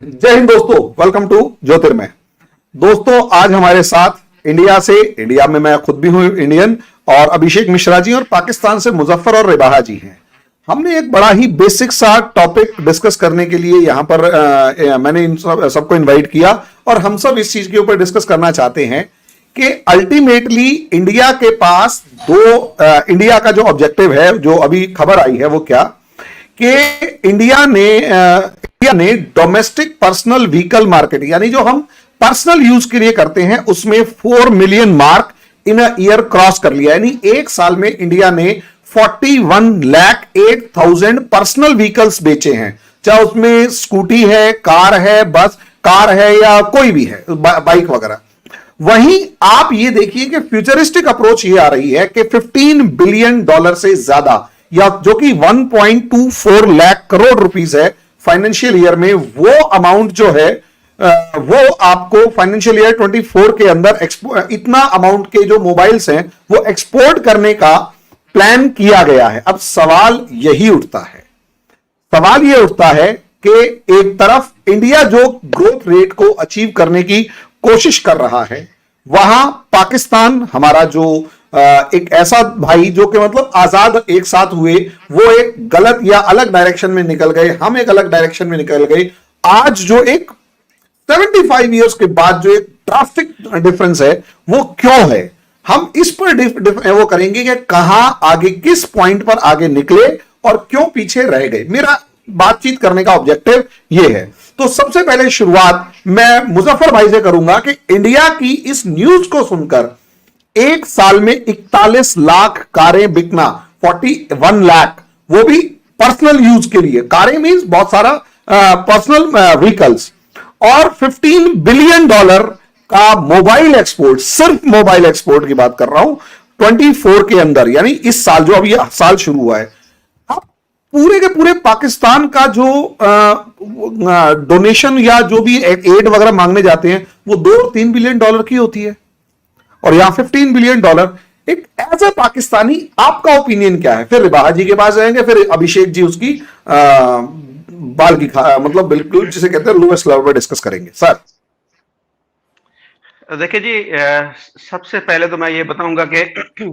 जय हिंद दोस्तों, welcome to ज्योतिर्मय। दोस्तों, आज हमारे साथ इंडिया में मैं खुद भी हूं इंडियन, और अभिषेक मिश्रा जी, और पाकिस्तान से मुजफ्फर और रिबाहा जी हैं। हमने एक बड़ा ही बेसिक सा टॉपिक डिस्कस करने के लिए यहां पर मैंने इन सबको इनवाइट किया, और हम सब इस चीज के ऊपर डिस्कस करना चाहते हैं कि अल्टीमेटली इंडिया के पास इंडिया का जो ऑब्जेक्टिव है, जो अभी खबर आई है, वो क्या कि इंडिया ने डोमेस्टिक पर्सनल व्हीकल मार्केट, यानी जो हम पर्सनल यूज के लिए करते हैं, उसमें 4 million mark in a year cross कर लिया। यानी एक साल में इंडिया ने 41,08,000 पर्सनल व्हीकल्स बेचे हैं, चाहे उसमें स्कूटी है, कार है या कोई भी है, बाइक वगैरह। वहीं आप ये देखिए कि फ्यूचरिस्टिक अप्रोच ये आ रही है कि $15 बिलियन से ज्यादा, या जो कि 1.24 लाख करोड़ रुपीस है फाइनेंशियल ईयर में, वो अमाउंट जो है वो आपको फाइनेंशियल ईयर 24 के अंदर इतना अमाउंट के जो मोबाइल्स हैं वो एक्सपोर्ट करने का प्लान किया गया है। अब सवाल यही उठता है, सवाल यह उठता है कि एक तरफ इंडिया जो ग्रोथ रेट को अचीव करने की कोशिश कर रहा है, वहां पाकिस्तान हमारा जो एक ऐसा भाई जो कि मतलब आजाद एक साथ हुए, वो एक गलत या अलग डायरेक्शन में निकल गए, हम एक अलग डायरेक्शन में निकल गए। आज जो एक 75 इयर्स के बाद जो एक ड्रास्टिक डिफरेंस है, वो क्यों है? हम इस पर वो करेंगे कि कहां आगे, किस पॉइंट पर आगे निकले और क्यों पीछे रह गए। मेरा बातचीत करने का ऑब्जेक्टिव ये है। तो सबसे पहले शुरुआत मैं मुजफ्फर भाई से करूंगा कि इंडिया की इस न्यूज को सुनकर एक साल में 41 लाख कारें बिकना, 41 लाख, वो भी पर्सनल यूज के लिए। कारें मींस बहुत सारा पर्सनल व्हीकल्स, और $15 बिलियन का मोबाइल एक्सपोर्ट, सिर्फ मोबाइल एक्सपोर्ट की बात कर रहा हूं 24 के अंदर, यानी इस साल जो अभी साल शुरू हुआ है। अब पूरे के पूरे पाकिस्तान का जो डोनेशन या जो भी एड वगैरह मांगने जाते हैं, वो $2-3 बिलियन की होती है, और यहां $15 बिलियन। एक एज ए पाकिस्तानी आपका ओपिनियन क्या है? फिर रिबाहा जी के पास जाएंगे, फिर अभिषेक जी उसकी बाल की मतलब बिल्कुल जिसे कहते हैं लोएस्ट लेवल पर डिस्कस करेंगे। सर देखिए जी, सबसे पहले तो मैं ये बताऊंगा कि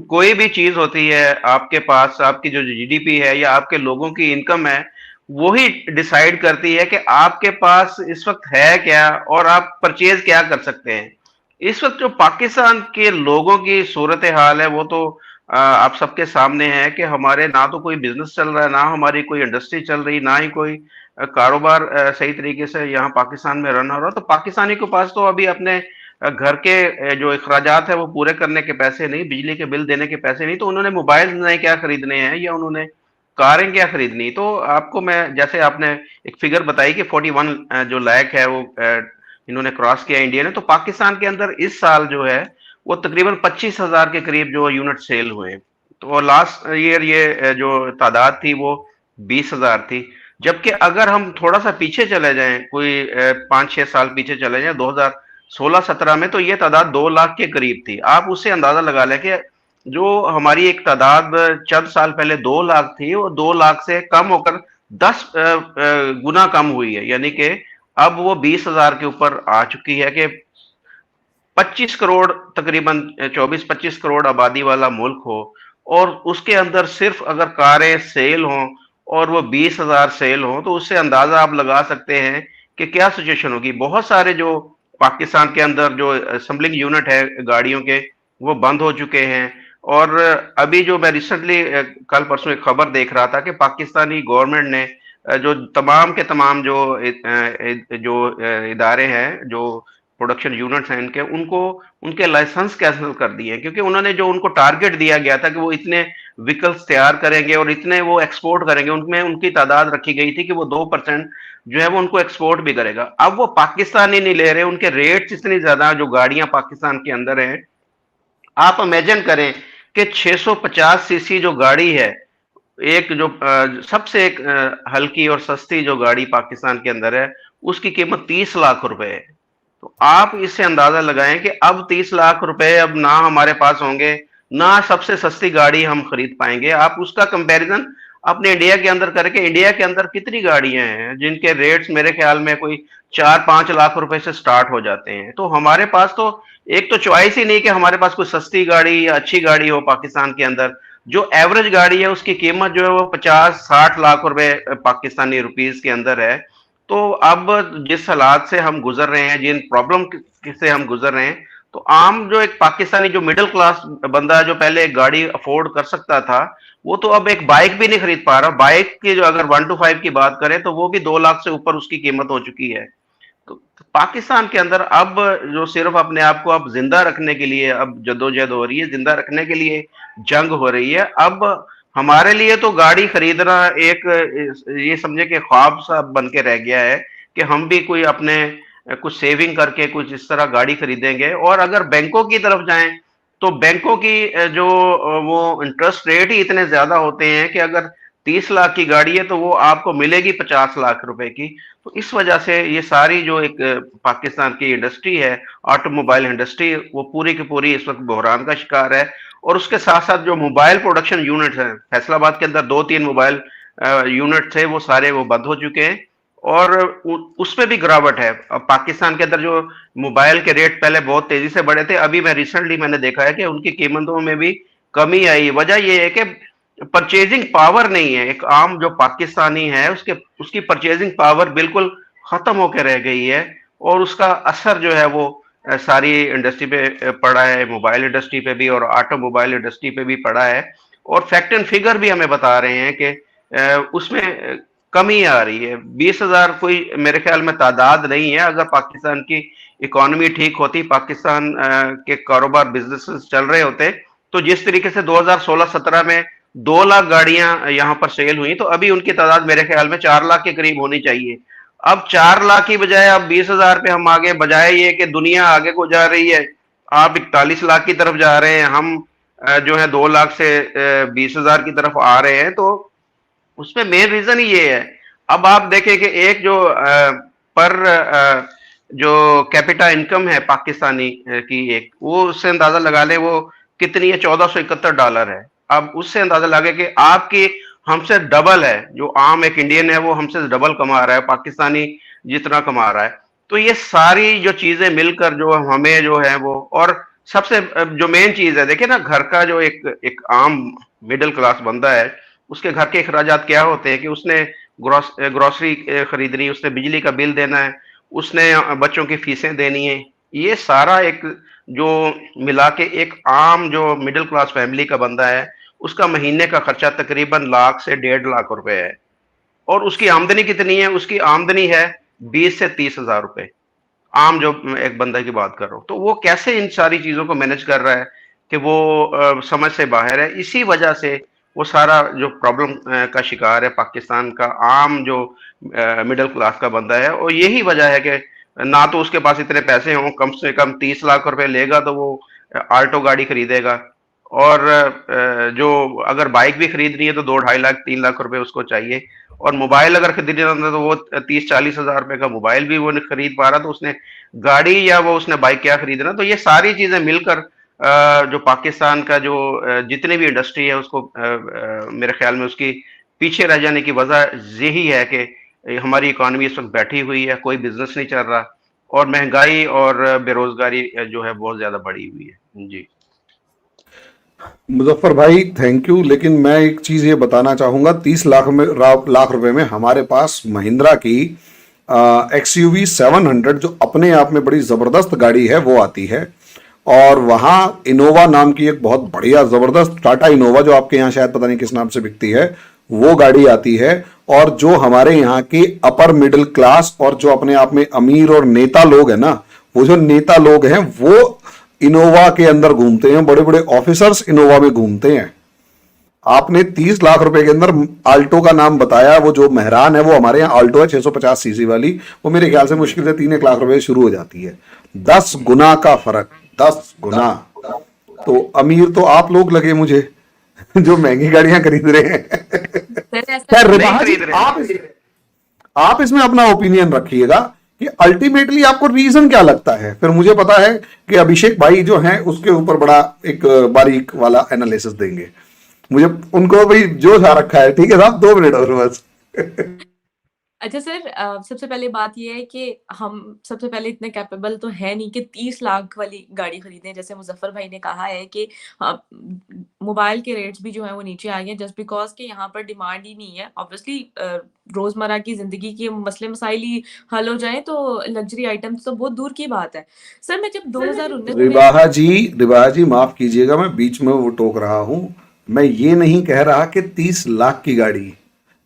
कोई भी चीज होती है आपके पास, आपकी जो जीडीपी है या आपके लोगों की इनकम है, वो ही डिसाइड करती है कि आपके पास इस वक्त है क्या और आप परचेज क्या कर सकते हैं। इस वक्त जो पाकिस्तान के लोगों की सूरत हाल है, वो तो आप सबके सामने है कि हमारे ना तो कोई बिजनेस चल रहा है, ना हमारी कोई इंडस्ट्री चल रही, ना ही कोई कारोबार सही तरीके से यहाँ पाकिस्तान में रन हो रहा। तो पाकिस्तानी के पास तो अभी अपने घर के जो अखराजात है वो पूरे करने के पैसे नहीं, बिजली के बिल देने के पैसे नहीं, तो उन्होंने मोबाइल नए क्या खरीदने हैं या उन्होंने कारें क्या खरीदनी। तो आपको मैं, जैसे आपने एक फिगर बताई कि 41 जो लाख है वो इन्होंने क्रॉस किया इंडिया ने, तो पाकिस्तान के अंदर इस साल जो है वो तकरीबन 25,000 के करीब जो यूनिट सेल हुए। तो लास्ट ईयर ये जो तादाद थी वो 20,000 थी। जबकि अगर हम थोड़ा सा पीछे चले जाएं, कोई 5-6 साल पीछे चले जाएं, 2016-17 में, तो ये तादाद 2 लाख के करीब थी। आप उससे अंदाजा लगा लें कि जो हमारी एक तादाद चंद साल पहले 2 लाख थी, वो 2 लाख से कम होकर 10 गुना कम हुई है। यानी कि अब वो 20,000 के ऊपर आ चुकी है कि 25 करोड़, तकरीबन 24-25 करोड़ आबादी वाला मुल्क हो, और उसके अंदर सिर्फ अगर कारें सेल हों और वो 20,000 सेल हों, तो उससे अंदाजा आप लगा सकते हैं कि क्या सिचुएशन होगी। बहुत सारे जो पाकिस्तान के अंदर जो असेंबलिंग यूनिट है गाड़ियों के, वो बंद हो चुके हैं। और अभी जो मैं रिसेंटली कल परसों एक खबर देख रहा था कि पाकिस्तानी गवर्नमेंट ने जो तमाम के तमाम जो इदारे हैं, जो प्रोडक्शन यूनिट्स हैं इनके, उनको उनके लाइसेंस कैंसिल कर दिए, क्योंकि उन्होंने जो उनको टारगेट दिया गया था कि वो इतने व्हीकल्स तैयार करेंगे और इतने वो एक्सपोर्ट करेंगे, उनमें उनकी तादाद रखी गई थी कि वो 2% जो है वो उनको एक्सपोर्ट भी करेगा। अब वो पाकिस्तान ही नहीं ले रहे, उनके रेट्स इतनी ज्यादा, जो गाड़ियां पाकिस्तान के अंदर हैं, आप इमेजिन करें कि 650 सीसी जो गाड़ी है, एक जो सबसे एक हल्की और सस्ती जो गाड़ी पाकिस्तान के अंदर है, उसकी कीमत 30 लाख रुपए है। तो आप इससे अंदाजा लगाएं कि अब 30 लाख रुपए अब ना हमारे पास होंगे, ना सबसे सस्ती गाड़ी हम खरीद पाएंगे। आप उसका कंपैरिजन अपने इंडिया के अंदर करके, इंडिया के अंदर कितनी गाड़ियां हैं जिनके रेट्स मेरे ख्याल में कोई 4-5 लाख रुपए से स्टार्ट हो जाते हैं। तो हमारे पास तो एक तो चॉइस ही नहीं कि हमारे पास कोई सस्ती गाड़ी या अच्छी गाड़ी हो पाकिस्तान के अंदर। जो एवरेज गाड़ी है उसकी कीमत जो है वो 50-60 लाख रुपए पाकिस्तानी रुपीस के अंदर है। तो अब जिस हालात से हम गुजर रहे हैं, जिन प्रॉब्लम से हम गुजर रहे हैं, तो आम जो एक पाकिस्तानी जो मिडिल क्लास बंदा है, जो पहले एक गाड़ी अफोर्ड कर सकता था, वो तो अब एक बाइक भी नहीं खरीद पा रहा। बाइक की जो अगर 1 to 5 की बात करें तो वो भी 2 लाख से ऊपर उसकी कीमत हो चुकी है। तो पाकिस्तान के अंदर अब जो सिर्फ अपने आप को अब जिंदा रखने के लिए अब जद्दोजहद हो रही है, जिंदा रखने के लिए जंग हो रही है। अब हमारे लिए तो गाड़ी खरीदना एक ये समझे कि ख्वाब सा बन के रह गया है कि हम भी कोई अपने कुछ सेविंग करके कुछ इस तरह गाड़ी खरीदेंगे। और अगर बैंकों की तरफ जाएं तो बैंकों की जो वो इंटरेस्ट रेट ही इतने ज्यादा होते हैं कि अगर 30 लाख की गाड़ी है तो वो आपको मिलेगी 50 लाख रुपए की। तो इस वजह से ये सारी जो एक पाकिस्तान की इंडस्ट्री है, ऑटोमोबाइल इंडस्ट्री, वो पूरी की पूरी इस वक्त बहरान का शिकार है। और उसके साथ साथ जो मोबाइल प्रोडक्शन यूनिट्स हैं, फैसलाबाद के अंदर 2-3 मोबाइल यूनिट थे, वो सारे वो बंद हो चुके हैं। और उसमें भी गिरावट है। अब पाकिस्तान के अंदर जो मोबाइल के रेट पहले बहुत तेजी से बढ़े थे, अभी मैं रिसेंटली मैंने देखा है कि उनकी कीमतों में भी कमी आई। वजह यह है कि परचेजिंग पावर नहीं है। एक आम जो पाकिस्तानी है उसके उसकी परचेजिंग पावर बिल्कुल खत्म होकर रह गई है। और उसका असर जो है वो सारी इंडस्ट्री पे पड़ा है, मोबाइल इंडस्ट्री पे भी और ऑटोमोबाइल इंडस्ट्री पे भी पड़ा है। और फैक्ट एंड फिगर भी हमें बता रहे हैं कि उसमें कमी आ रही है। 20,000 कोई मेरे ख्याल में तादाद नहीं है। अगर पाकिस्तान की इकोनॉमी ठीक होती, पाकिस्तान के कारोबार बिजनेसेस चल रहे होते, तो जिस तरीके से 2016-17 में 2 लाख गाड़ियां यहां पर सेल हुई, तो अभी उनकी तादाद मेरे ख्याल में 4 लाख के करीब होनी चाहिए। अब 4 लाख की बजाय अब 20,000 पे हम आगे, बजाय ये कि दुनिया आगे को जा रही है, आप 41 लाख की तरफ जा रहे हैं, हम जो है 2 लाख से 20,000 की तरफ आ रहे हैं। तो उसमें मेन रीजन ही ये है। अब आप देखें कि एक जो पर जो कैपिटा इनकम है पाकिस्तानी की, एक वो उससे अंदाजा लगा ले वो कितनी है, $1471 है। अब उससे अंदाजा लगे कि आपकी हमसे डबल है। जो आम एक इंडियन है वो हमसे डबल कमा रहा है, पाकिस्तानी जितना कमा रहा है। तो ये सारी जो चीजें मिलकर जो हमें जो है वो, और सबसे जो मेन चीज है, देखिए ना, घर का जो एक एक आम मिडिल क्लास बंदा है, उसके घर के अखराजात क्या होते हैं कि उसने ग्रोसरी खरीदनी, उसने बिजली का बिल देना है, उसने बच्चों की फीसें देनी है। ये सारा एक जो मिला के एक आम जो मिडिल क्लास फैमिली का बंदा है, उसका महीने का खर्चा तकरीबन लाख से 1.5 लाख रुपए है। और उसकी आमदनी कितनी है? उसकी आमदनी है 20 से 30 हजार रुपए। आम जो एक बंदे की बात कर रहा हूं, तो वो कैसे इन सारी चीजों को मैनेज कर रहा है कि वो समझ से बाहर है। इसी वजह से वो सारा जो प्रॉब्लम का शिकार है पाकिस्तान का आम जो मिडिल क्लास का बंदा है। और यही वजह है कि ना तो उसके पास इतने पैसे हों, कम से कम 30 लाख रुपए लेगा तो वो आल्टो गाड़ी खरीदेगा। और जो अगर बाइक भी खरीदनी है तो 2-2.5 लाख 3 लाख रुपए उसको चाहिए। और मोबाइल अगर खरीदना था तो वो 30-40 हजार रुपए का मोबाइल भी वो नहीं खरीद पा रहा, तो उसने गाड़ी या वो उसने बाइक क्या खरीदना। तो ये सारी चीजें मिलकर जो पाकिस्तान का जो जितनी भी इंडस्ट्री है उसको मेरे ख्याल में उसकी पीछे रह जाने की वजह यही है कि हमारी इकोनॉमी इस वक्त बैठी हुई है, कोई बिजनेस नहीं चल रहा, और महंगाई और बेरोजगारी जो है बहुत ज्यादा बढ़ी हुई है। जी मुजफ्फर भाई, थैंक यू। लेकिन मैं एक चीज ये बताना चाहूंगा, 30 लाख रुपए में हमारे पास महिंद्रा की XUV 700 जो अपने आप में बड़ी जबरदस्त गाड़ी है वो आती है। और वहां इनोवा नाम की एक बहुत बढ़िया जबरदस्त टाटा इनोवा, जो आपके यहाँ शायद पता नहीं किस नाम से बिकती है, वो गाड़ी आती है। और जो हमारे यहाँ के अपर मिडिल क्लास और जो अपने आप में अमीर और नेता लोग हैं ना, वो जो नेता लोग हैं वो इनोवा के अंदर घूमते हैं, बड़े बड़े ऑफिसर्स इनोवा में घूमते हैं। आपने 30 लाख रुपए के अंदर आल्टो का नाम बताया, वो जो मेहरान है वो हमारे यहाँ आल्टो है 650 सीसी वाली, वो मेरे ख्याल से मुश्किल से 3-1 लाख रुपए शुरू हो जाती है। 10 गुना का फर्क, 10 गुना। तो अमीर तो आप लोग लगे मुझे जो महंगी गाड़ियां खरीद रहे हैं। खैर रिवाज, आप इसमें अपना ओपिनियन रखिएगा कि अल्टीमेटली आपको रीजन क्या लगता है। फिर मुझे पता है कि अभिषेक भाई जो हैं उसके ऊपर बड़ा एक बारीक वाला एनालिसिस देंगे। मुझे उनको भाई जोश आ रखा है। ठीक है साहब, 2 मिनट और बस। अच्छा सर, सबसे पहले बात ये है कि हम सबसे पहले इतने कैपेबल तो है नहीं कि 30 लाख वाली गाड़ी खरीदें। जैसे मुजफ्फर भाई ने कहा है कि मोबाइल के रेट्स भी जो है वो नीचे आ गए जस्ट बिकॉज कि यहाँ पर डिमांड ही नहीं है। ऑब्वियसली रोजमर्रा की जिंदगी के मसले मसाइल ही हल हो जाए तो लग्जरी आइटम्स तो बहुत दूर की बात है। सर मैं जब 2019 में रिबाहा जी माफ कीजिएगा, मैं बीच में वो टोक रहा हूं। मैं ये नहीं कह रहा कि 30 लाख की गाड़ी,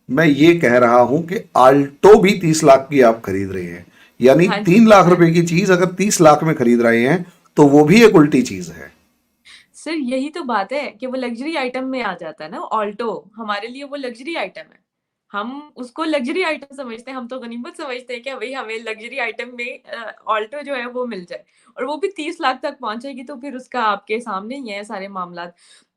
मैं ये कह रहा हूं कि आल्टो भी 30 लाख की आप खरीद रहे हैं, यानी हाँ जी 3 लाख रुपए की चीज अगर 30 लाख में खरीद रहे हैं तो वो भी एक उल्टी चीज है। सर, यही तो बात है कि वो लग्जरी आइटम में आ जाता है ना। ऑल्टो हमारे लिए वो लग्जरी आइटम है, हम उसको लग्जरी आइटम समझते हैं। हम तो गनीमत समझते हैं कि भाई हमें लग्जरी आइटम में ऑल्टो जो है वो मिल जाए, और वो भी 30 लाख तक पहुंचेगी तो फिर उसका आपके सामने ही है सारे मामला।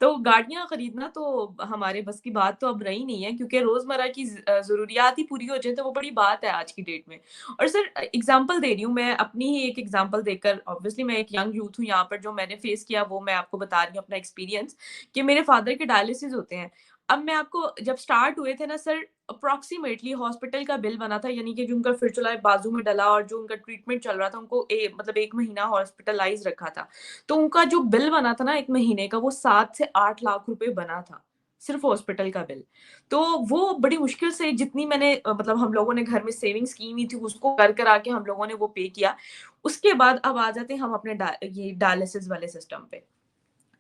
तो गाड़ियां खरीदना तो हमारे बस की बात तो अब रही नहीं है, क्योंकि रोजमर्रा की जरूरियात ही पूरी हो जाए तो वो बड़ी बात है आज की डेट में। और सर एग्जांपल दे रही हूँ मैं, अपनी ही एक एग्जांपल देकर। ऑब्वियसली मैं एक यंग यूथ हूँ यहाँ पर, जो मैंने फेस किया वो मैं आपको बता रही हूँ अपना एक्सपीरियंस, कि मेरे फादर के डायलिसिस होते हैं। अब मैं आपको, जब स्टार्ट हुए थे ना सर, अप्रॉक्सीमेटली हॉस्पिटल का बिल बना था, यानी कि जो उनका फिरचुला बाजू में डला और जो उनका ट्रीटमेंट चल रहा था, उनको मतलब 1 महीना हॉस्पिटलाइज रखा था। तो उनका जो बिल बना था ना 1 महीने का, वो 7 से 8 लाख रुपए बना था, सिर्फ हॉस्पिटल का बिल। तो वो बड़ी मुश्किल से, जितनी मैंने मतलब हम लोगों ने घर में सेविंग्स की हुई थी उसको कर कर आके हम लोगों ने वो पे किया। उसके बाद अब आ जाते हैं हम अपने ये डायलिसिस वाले सिस्टम पे।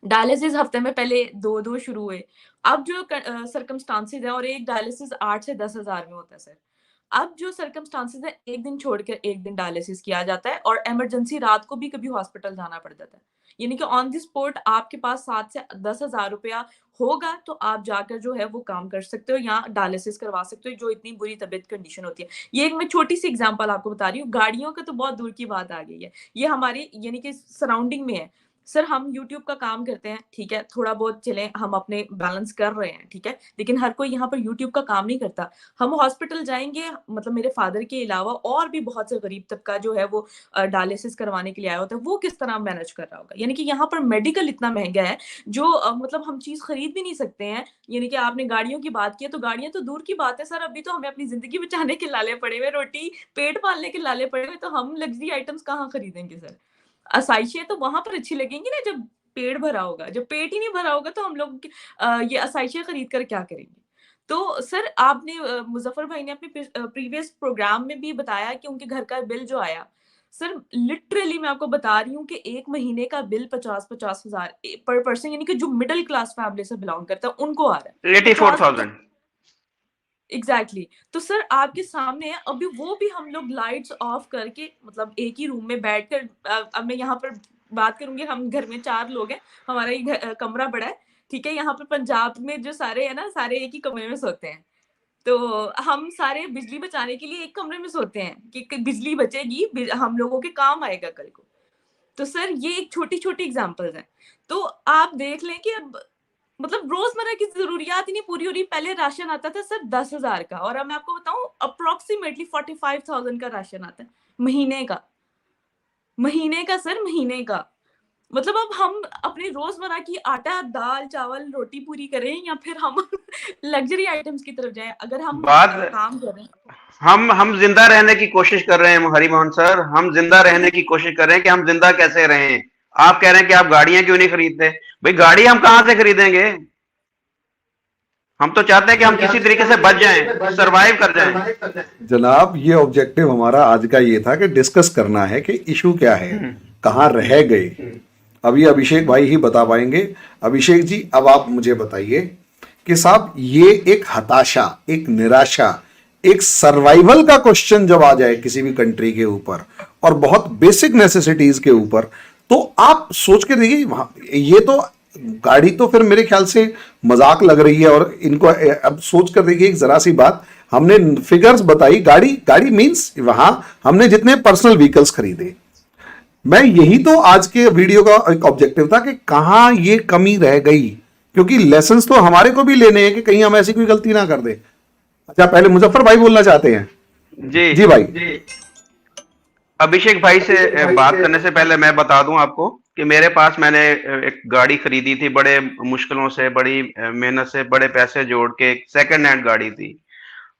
डायलिसिस हफ्ते में पहले 2-2 शुरू हुए। अब जो सर्कमस्टांसेस है, और एक डायलिसिस 8 से 10 हज़ार में होता है सर। अब जो सर्कमस्टांसेस है, एक दिन छोड़ के एक दिन डायलिसिस किया जाता है, और इमरजेंसी रात को भी कभी हॉस्पिटल जाना पड़ जाता है। यानी कि ऑन द स्पॉट आपके पास 7 से 10 हज़ार रुपया होगा तो आप जाकर जो है वो काम कर सकते हो या डायलिसिस करवा सकते हो, जो इतनी बुरी तबीयत कंडीशन होती है। ये एक मैं छोटी सी एग्जांपल आपको बता रही हूँ। गाड़ियों का तो बहुत दूर की बात आ गई है। ये हमारी यानी कि सराउंडिंग में है। सर हम यूट्यूब का काम करते हैं, ठीक है, थोड़ा बहुत चले हम अपने बैलेंस कर रहे हैं, ठीक है, लेकिन हर कोई यहाँ पर यूट्यूब का काम नहीं करता। हम हॉस्पिटल जाएंगे, मतलब मेरे फादर के अलावा और भी बहुत से गरीब तबका जो है वो डायलिसिस करवाने के लिए आया होता है। वो किस तरह मैनेज कर रहा होगा? यानी कि यहाँ पर मेडिकल इतना महंगा है, जो मतलब हम चीज खरीद भी नहीं सकते हैं। यानी कि आपने गाड़ियों की बात की है, तो गाड़ियां तो दूर की बात है सर, अभी तो हमें अपनी जिंदगी बचाने के लाले पड़े हुए, रोटी पेट पालने के लाले पड़े हुए, तो हम लग्जरी आइटम्स कहाँ खरीदेंगे सर? आसाइशें तो वहां पर अच्छी लगेंगी ना जब पेट भरा होगा। जब पेट ही नहीं भरा होगा तो हम लोग ये आसाइशें खरीद कर क्या करेंगे? तो सर आपने मुजफ्फर भाई ने अपने प्रीवियस प्रोग्राम में भी बताया कि उनके घर का बिल जो आया, सर लिटरली मैं आपको बता रही हूँ कि 1 महीने का बिल 50-50 हजार पर पर्सन, यानी कि जो मिडिल क्लास फैमिली से बिलोंग करता है उनको आ रहा है 84,000। एग्जैक्टली तो सर आपके सामने है। अभी वो भी हम लोग लाइट्स ऑफ करके, मतलब एक ही रूम में बैठकर, अब मैं यहाँ पर बात करूंगी, हम घर में 4 लोग हैं, हमारा ये कमरा बड़ा है, ठीक है। यहाँ पर पंजाब में जो सारे है ना, सारे एक ही कमरे में सोते हैं। तो हम सारे बिजली बचाने के लिए एक कमरे में सोते हैं कि बिजली बचेगी, हम लोगों के काम आएगा कल को। तो सर ये एक छोटी छोटी एग्जांपल्स हैं। तो आप देख लें कि अब मतलब रोजमर्रा की जरूरियात ही नहीं पूरी हो रही। पहले राशन आता था सर 10 हज़ार का, और अब मैं आपको बताऊं अप्रोक्सीमेटली 45,000 का राशन आता है महीने का। महीने का सर, महीने का। मतलब अब हम अपनी रोजमर्रा की आटा दाल चावल रोटी पूरी करें या फिर हम लग्जरी आइटम्स की तरफ जाएं? अगर हम बात काम कर रहे हैं, हम जिंदा रहने की कोशिश कर रहे हैं हरिमोहन सर, हम जिंदा रहने की कोशिश कर रहे हैं कि हम जिंदा कैसे रहें। आप कह रहे हैं कि आप गाड़ियां क्यों नहीं खरीदते? भाई गाड़ी हम कहां से खरीदेंगे? हम तो चाहते हैं कि हम किसी तरीके से बच जाएं, सरवाइव कर जाएं। जनाब ये ऑब्जेक्टिव हमारा आज का ये था कि डिस्कस करना है कि इशू क्या है, कहाँ रह गए। अब ये अभिषेक भाई ही बता पाएंगे। अभिषेक जी अब आप मुझे बताइए कि साहब ये एक हताशा, एक निराशा, एक सर्वाइवल का क्वेश्चन जब आ जाए किसी भी कंट्री के ऊपर और बहुत बेसिक नेसेसिटीज के ऊपर, तो आप सोच के देखिए, ये तो गाड़ी तो फिर मेरे ख्याल से मजाक लग रही है। और इनको अब सोच कर देखिए, एक जरा सी बात हमने फिगर्स बताई, गाड़ी गाड़ी मींस वहां हमने जितने पर्सनल व्हीकल्स खरीदे। मैं यही तो आज के वीडियो का एक ऑब्जेक्टिव था कि कहां ये कमी रह गई, क्योंकि लेसन्स तो हमारे को भी लेने हैं कि कहीं हम ऐसी कोई गलती ना कर दे। अच्छा पहले मुजफ्फर भाई बोलना चाहते हैं? जी जी भाई। अभिषेक भाई से बात करने से पहले मैं बता दूं आपको कि मेरे पास मैंने एक गाड़ी खरीदी थी बड़े मुश्किलों से, बड़ी मेहनत से, बड़े पैसे जोड़ के, एक सेकंड हैंड गाड़ी थी।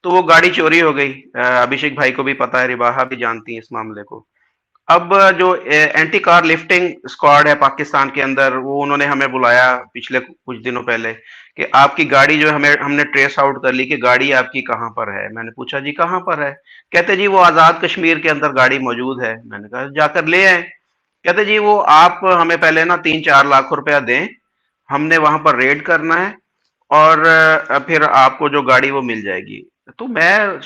तो वो गाड़ी चोरी हो गई। अभिषेक भाई को भी पता है, रिबाहा भी जानती है इस मामले को। अब जो एंटी कार लिफ्टिंग स्क्वाड है पाकिस्तान के अंदर, वो उन्होंने हमें बुलाया पिछले कुछ दिनों पहले कि आपकी गाड़ी जो है, हमें हमने ट्रेस आउट कर ली कि गाड़ी आपकी कहाँ पर है। मैंने पूछा जी कहाँ पर है? कहते जी वो आजाद कश्मीर के अंदर गाड़ी मौजूद है। मैंने कहा जाकर ले आए। कहते जी वो आप हमें पहले ना 3-4 लाख रुपया दें, हमने वहां पर रेड करना है और फिर आपको जो गाड़ी वो मिल जाएगी। तो मैं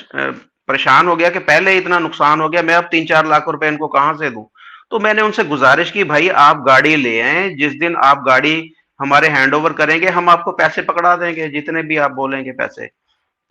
परेशान हो गया कि पहले ही इतना नुकसान हो गया, मैं अब 3-4 लाख रुपए इनको कहाँ से दूं। तो मैंने उनसे गुजारिश की भाई आप गाड़ी ले आए, जिस दिन आप गाड़ी हमारे हैंड ओवर करेंगे हम आपको पैसे पकड़ा देंगे, जितने भी आप बोलेंगे पैसे।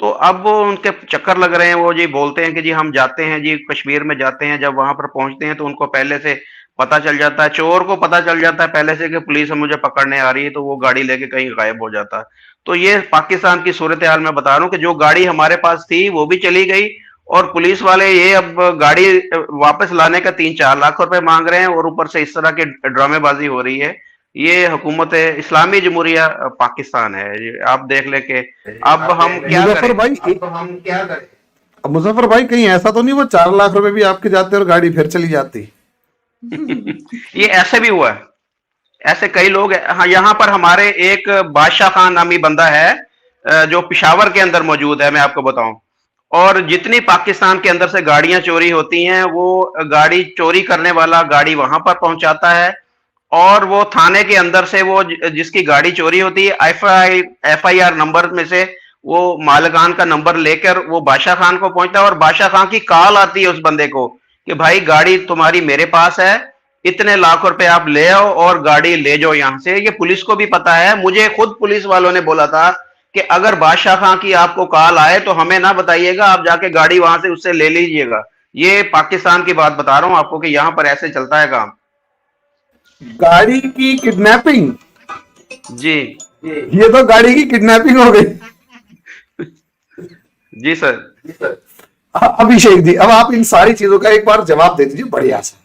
तो अब वो उनके चक्कर लग रहे हैं, वो जी बोलते हैं कि जी हम जाते हैं जी कश्मीर में जाते हैं, जब वहां पर पहुंचते हैं तो उनको पहले से पता चल जाता है, चोर को पता चल जाता है पहले से कि पुलिस मुझे पकड़ने आ रही है, तो वो गाड़ी लेके कहीं गायब हो जाता है। तो ये पाकिस्तान की सूरत हाल मैं बता रहा हूँ कि जो गाड़ी हमारे पास थी वो भी चली गई, और पुलिस वाले ये अब गाड़ी वापस लाने का 3-4 लाख रुपए मांग रहे हैं, और ऊपर से इस तरह की ड्रामेबाजी हो रही है। ये हुकूमत इस्लामी जमहूरिया पाकिस्तान है, ये आप देख ले के अब हम क्या मुजफ्फर करें। भाई अब हम क्या करें। अब मुजफ्फर भाई कहीं ऐसा तो नहीं वो 4 लाख रुपए भी आपके जाते और गाड़ी फिर चली जाती? ये ऐसे भी हुआ है, ऐसे कई लोग हाँ, यहाँ पर हमारे एक बादशाह खान नामी बंदा है, जो पिशावर के अंदर मौजूद है, मैं आपको बताऊं। और जितनी पाकिस्तान के अंदर से गाड़ियां चोरी होती हैं, वो गाड़ी चोरी करने वाला गाड़ी वहां पर पहुंचाता है, और वो थाने के अंदर से वो जिसकी गाड़ी चोरी होती है, FIR नंबर में से वो मालिकान का नंबर लेकर वो बादशाह खान को पहुंचता है, और बादशाह खान की कॉल आती है उस बंदे को कि भाई गाड़ी तुम्हारी मेरे पास है, इतने लाख रुपए आप ले आओ और गाड़ी ले जाओ यहाँ से। ये पुलिस को भी पता है, मुझे खुद पुलिस वालों ने बोला था कि अगर बादशाह खां की आपको कॉल आए तो हमें ना बताइएगा, आप जाके गाड़ी वहां से उससे ले लीजिएगा। ये पाकिस्तान की बात बता रहा हूं आपको कि यहाँ पर ऐसे चलता है काम। गाड़ी की किडनैपिंग? जी ये तो गाड़ी की किडनैपिंग हो गई। जी सर। अभिषेक जी, अब आप इन सारी चीजों का एक बार जवाब दे दीजिए बढ़िया सा,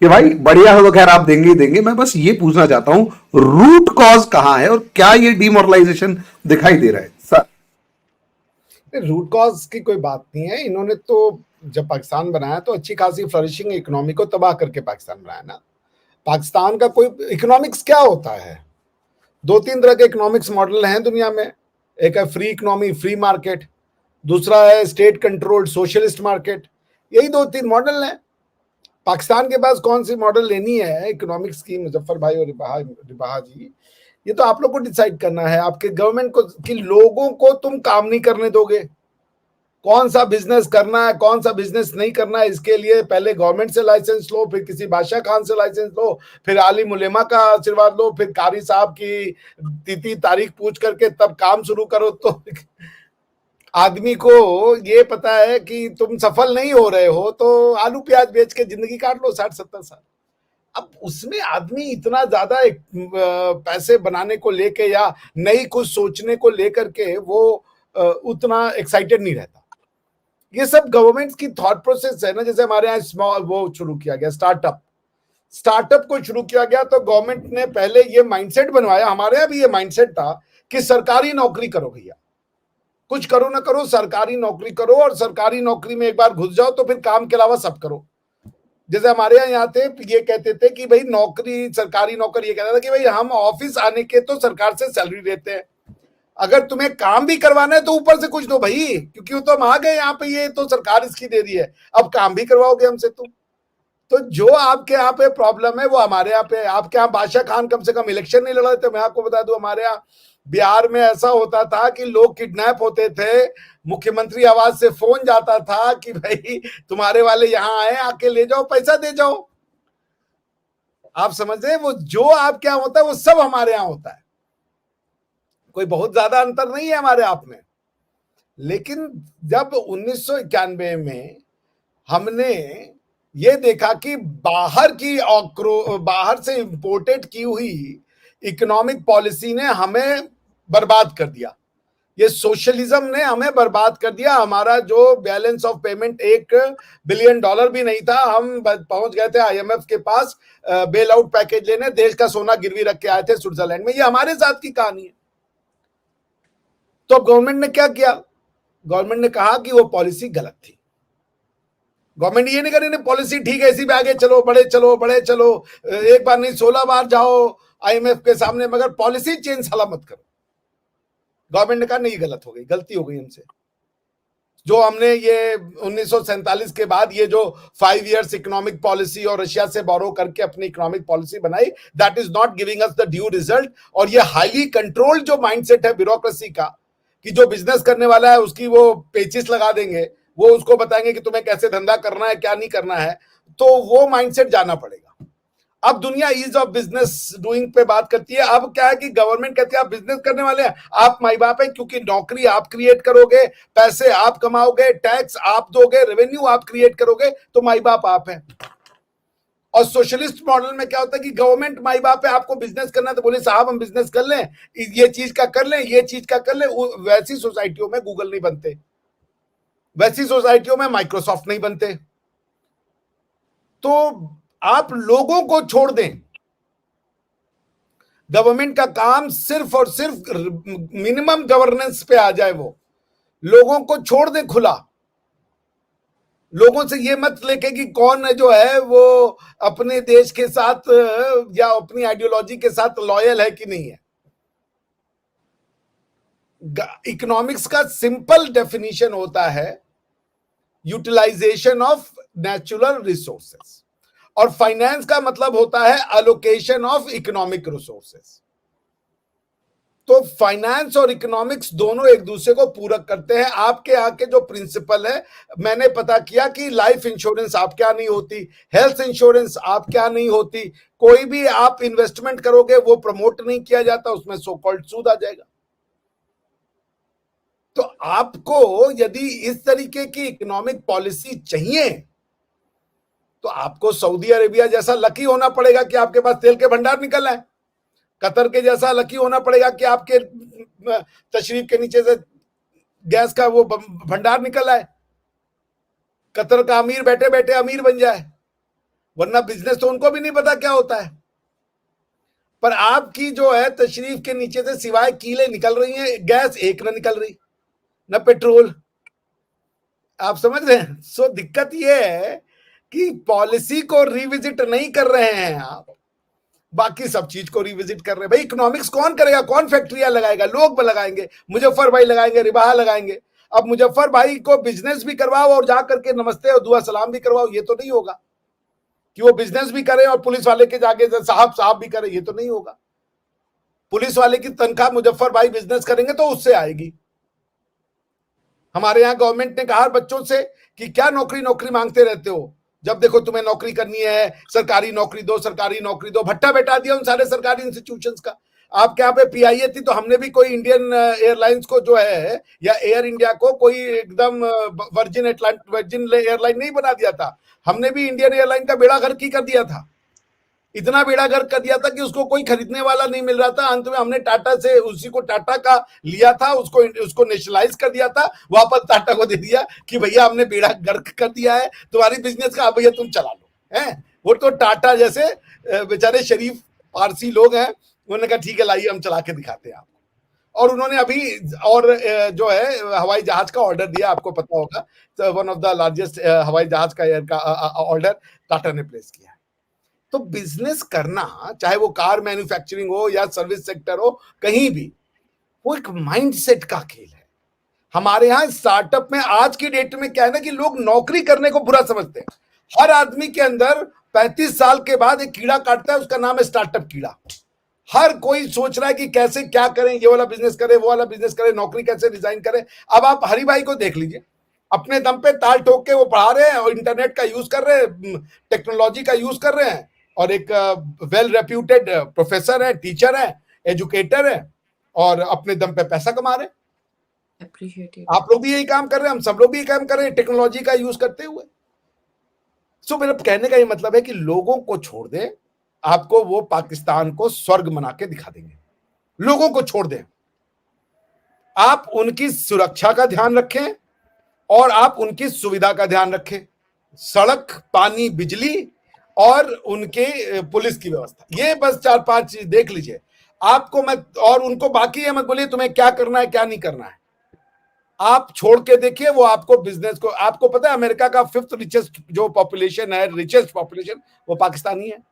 कि भाई बढ़िया हो तो खैर आप देंगे ही देंगे, मैं बस ये पूछना चाहता हूं रूट कॉज कहां है और क्या ये डिमोरलाइजेशन दिखाई दे रहा है सर? रूट कॉज की कोई बात नहीं है। इन्होंने तो जब पाकिस्तान बनाया तो अच्छी खासी फ्लरिशिंग इकोनॉमी को तबाह करके पाकिस्तान बनाया ना। पाकिस्तान का कोई इकोनॉमिक्स क्या होता है? 2-3 तरह के इकोनॉमिक्स मॉडल हैं दुनिया में। एक है फ्री इकोनॉमी, फ्री मार्केट, दूसरा है स्टेट कंट्रोल्ड सोशलिस्ट मार्केट। यही 2-3 मॉडल हैं। पाकिस्तान के पास कौन सी मॉडल लेनी है इकोनॉमिक्स की, मुजफ्फर भाई और रिबाहा जी, ये तो आप लोग को डिसाइड करना है। आपके गवर्नमेंट को कि लोगों को तुम काम नहीं करने दोगे, कौन सा बिजनेस करना है कौन सा बिजनेस नहीं करना है, इसके लिए पहले गवर्नमेंट से लाइसेंस लो, फिर किसी बादशाह खान से लाइसेंस लो, फिर आलिम उलेमा का आशीर्वाद लो, फिर कारी साहब की तिथि तारीख पूछ करके तब काम शुरू करो। तो आदमी को ये पता है कि तुम सफल नहीं हो रहे हो तो आलू प्याज बेच के जिंदगी काट लो 60-70 साल। अब उसमें आदमी इतना ज्यादा पैसे बनाने को लेके या नई कुछ सोचने को लेकर के वो उतना एक्साइटेड नहीं रहता। ये सब गवर्नमेंट की थॉट प्रोसेस है ना। जैसे हमारे यहाँ स्मॉल वो शुरू किया गया स्टार्टअप को शुरू किया गया, तो गवर्नमेंट ने पहले ये माइंडसेट बनवाया, हमारे यहाँ भी ये माइंडसेट था कि सरकारी नौकरी करो भैया, कुछ करो ना करो सरकारी नौकरी करो, और सरकारी नौकरी में एक बार घुस जाओ तो फिर काम के अलावा सब करो। जैसे हमारे यहाँ थे, ये कहते थे कि भाई नौकरी, सरकारी नौकरी ये कहता था कि भाई हम ऑफिस आने के तो सरकार से सैलरी देते हैं, अगर तुम्हें काम भी करवाना है तो ऊपर से कुछ दो भाई, क्योंकि वो तो हम आ गए यहाँ पे, ये तो सरकार इसकी दे दी है, अब काम भी करवाओगे हमसे तुम। तो जो आपके यहाँ पे प्रॉब्लम है वो हमारे यहाँ पे। आपके यहाँ बादशाह खान कम से कम इलेक्शन नहीं लड़ा थे। मैं आपको बता दूं, हमारे यहाँ बिहार में ऐसा होता था कि लोग किडनैप होते थे, मुख्यमंत्री आवाज से फोन जाता था कि भाई तुम्हारे वाले यहाँ आए, आके ले जाओ, पैसा दे जाओ। आप समझ रहे हैं? वो जो आपके यहाँ होता है वो सब हमारे यहाँ होता है, कोई बहुत ज्यादा अंतर नहीं है हमारे आप में। लेकिन जब 1991 में हमने ये देखा कि बाहर से इंपोर्टेड की हुई इकोनॉमिक पॉलिसी ने हमें बर्बाद कर दिया, ये सोशलिज्म ने हमें बर्बाद कर दिया। हमारा जो बैलेंस ऑफ पेमेंट $1 बिलियन भी नहीं था, हम पहुंच गए थे IMF के पास बेल आउट पैकेज लेने, देश का सोना गिरवी रख के आए थे स्विट्जरलैंड में। ये हमारे साथ की कहानी है। तो गवर्नमेंट ने क्या किया? गवर्नमेंट ने कहा कि वो पॉलिसी गलत थी। गवर्नमेंट ये नहीं कर रही पॉलिसी ठीक है, इसी पे आगे चलो, बड़े चलो, बड़े चलो, एक बार नहीं 16 बार जाओ IMF के सामने, मगर पॉलिसी चेंज साला मत करो। गवर्नमेंट ने कहा नहीं, गलत हो गई, गलती हो गई हमसे। जो हमने ये 1947 के बाद ये जो 5 इयर्स इकोनॉमिक पॉलिसी और रशिया से बोरो करके अपनी इकोनॉमिक पॉलिसी बनाई, that is not giving us the due result. और ये हाईली कंट्रोल्ड जो माइंडसेट है ब्यूरोक्रेसी का, कि जो बिजनेस करने वाला है उसकी वो पेचिस लगा देंगे, वो उसको बताएंगे कि तुम्हें कैसे धंधा करना है, क्या नहीं करना है, तो वो माइंडसेट जाना पड़ेगा। अब दुनिया ईज ऑफ बिजनेस डूइंग पे बात करती है। अब क्या है कि गवर्नमेंट कहती है आप बिजनेस करने वाले हैं, आप माई बाप है, क्योंकि नौकरी आप क्रिएट करोगे, पैसे आप कमाओगे, टैक्स आप दोगे, रेवेन्यू आप क्रिएट करोगे, तो माई बाप आप है। और सोशलिस्ट मॉडल में क्या होता है कि गवर्नमेंट माई बाप है, आपको बिजनेस करना है तो बोले साहब हम बिजनेस कर लें, ये चीज का कर लें, ये चीज का कर लें। वैसी सोसाइटियों में गूगल नहीं बनते, वैसी सोसाइटियों में माइक्रोसॉफ्ट नहीं बनते। तो आप लोगों को छोड़ दें। गवर्नमेंट का काम सिर्फ और सिर्फ मिनिमम गवर्नेंस पे आ जाए, वो लोगों को छोड़ दे खुला। लोगों से ये मत लेके कि कौन जो है वो अपने देश के साथ या अपनी आइडियोलॉजी के साथ लॉयल है कि नहीं है। इकोनॉमिक्स का सिंपल डेफिनेशन होता है यूटिलाइजेशन ऑफ नेचुरल रिसोर्सेस, और फाइनेंस का मतलब होता है अलोकेशन ऑफ इकोनॉमिक रिसोर्सेस। तो फाइनेंस और इकोनॉमिक्स दोनों एक दूसरे को पूरक करते हैं। आपके यहाँ के जो प्रिंसिपल है, मैंने पता किया कि लाइफ इंश्योरेंस आप क्या नहीं होती, हेल्थ इंश्योरेंस आप क्या नहीं होती, कोई भी आप इन्वेस्टमेंट करोगे वो प्रमोट नहीं किया जाता, उसमें सो कॉल्ड सूद आ जाएगा। तो आपको यदि इस तरीके की इकोनॉमिक पॉलिसी चाहिए तो आपको सऊदी अरेबिया जैसा लकी होना पड़ेगा कि आपके पास तेल के भंडार निकल आए, कतर के जैसा लकी होना पड़ेगा कि आपके तशरीफ के नीचे से गैस का वो भंडार निकल आए, कतर का अमीर बैठे बैठे अमीर बन जाए, वरना बिजनेस तो उनको भी नहीं पता क्या होता है। पर आपकी जो है तशरीफ के नीचे से सिवाय कीलें निकल रही हैं, गैस एक न निकल रही, न पेट्रोल। आप समझ रहे हैं? सो दिक्कत यह है कि पॉलिसी को रिविजिट नहीं कर रहे हैं आप, बाकी सब चीज को रिविजिट कर रहे हैं। भाई इकोनॉमिक्स कौन करेगा, कौन फैक्ट्रियां लगाएगा? लोग लगाएंगे, मुजफ्फर भाई लगाएंगे, रिबाहा लगाएंगे। अब मुजफ्फर भाई को बिजनेस भी करवाओ और जा करके नमस्ते और दुआ सलाम भी करवाओ, ये तो नहीं होगा कि वो बिजनेस भी करे और पुलिस वाले के जाके साहब साहब भी करे, ये तो नहीं होगा। पुलिस वाले की तनख्वाह मुजफ्फर भाई बिजनेस करेंगे तो उससे आएगी। हमारे यहाँ गवर्नमेंट ने कहा बच्चों से कि क्या नौकरी नौकरी मांगते रहते हो, जब देखो तुम्हें नौकरी करनी है, सरकारी नौकरी दो, सरकारी नौकरी दो। भट्टा बैठा दिया उन सारे सरकारी इंस्टीट्यूशंस का। आपके यहाँ पे PIA थी तो हमने भी कोई इंडियन एयरलाइंस को जो है या एयर इंडिया को कोई एकदम वर्जिन एयरलाइन नहीं बना दिया था, हमने भी इंडियन एयरलाइन का बेड़ा गर्क ही कर दिया था। इतना बेड़ा गर्क कर दिया था कि उसको कोई खरीदने वाला नहीं मिल रहा था। अंत में हमने टाटा से उसी को टाटा का लिया था, उसको नेशनलाइज कर दिया था, वापस टाटा को दे दिया कि भैया हमने बेड़ा गर्क कर दिया है तुम्हारी बिजनेस का, भैया तुम चला लो। हैं वो तो टाटा जैसे बेचारे शरीफ पारसी लोग हैं, उन्होंने कहा ठीक है लाइए हम चला के दिखाते हैं आपको। और उन्होंने अभी और जो है हवाई जहाज का ऑर्डर दिया, आपको पता होगा, वन ऑफ द लार्जेस्ट हवाई जहाज का ऑर्डर टाटा ने प्लेस किया। तो बिजनेस करना, चाहे वो कार मैन्युफैक्चरिंग हो या सर्विस सेक्टर हो, कहीं भी वो एक माइंडसेट का खेल है। हमारे यहाँ स्टार्टअप में आज की डेट में क्या है ना कि लोग नौकरी करने को बुरा समझते हैं। हर आदमी के अंदर 35 साल के बाद एक कीड़ा काटता है, उसका नाम है स्टार्टअप कीड़ा। हर कोई सोच रहा है कि कैसे क्या करें, ये वाला बिजनेस करें, वो वाला बिजनेस करें, नौकरी कैसे डिजाइन करें। अब आप हरि भाई को देख लीजिए, अपने दम पे ताल ठोक के वो पढ़ा रहे हैं और इंटरनेट का यूज कर रहे हैं, टेक्नोलॉजी का यूज कर रहे हैं, और एक वेल रेप्यूटेड प्रोफेसर है, टीचर है, एजुकेटर है, और अपने दम पे पैसा कमा रहे हैं। आप लोग भी यही काम कर रहे हैं, हम सब लोग भी यही काम कर रहे हैं टेक्नोलॉजी का यूज करते हुए। सो मेरा कहने का ये मतलब है कि लोगों को छोड़ दें, आपको वो पाकिस्तान को स्वर्ग बना के दिखा देंगे। लोगों को छोड़ दें, आप उनकी सुरक्षा का ध्यान रखें और आप उनकी सुविधा का ध्यान रखें, सड़क, पानी, बिजली और उनके पुलिस की व्यवस्था, ये बस 4-5 चीज देख लीजिए आपको। मैं और उनको बाकी है मत बोलिए तुम्हें क्या करना है क्या नहीं करना है, आप छोड़ के देखिए। वो आपको बिजनेस को, आपको पता है अमेरिका का 5th रिचेस्ट जो पॉपुलेशन है, रिचेस्ट पॉपुलेशन, वो पाकिस्तानी है।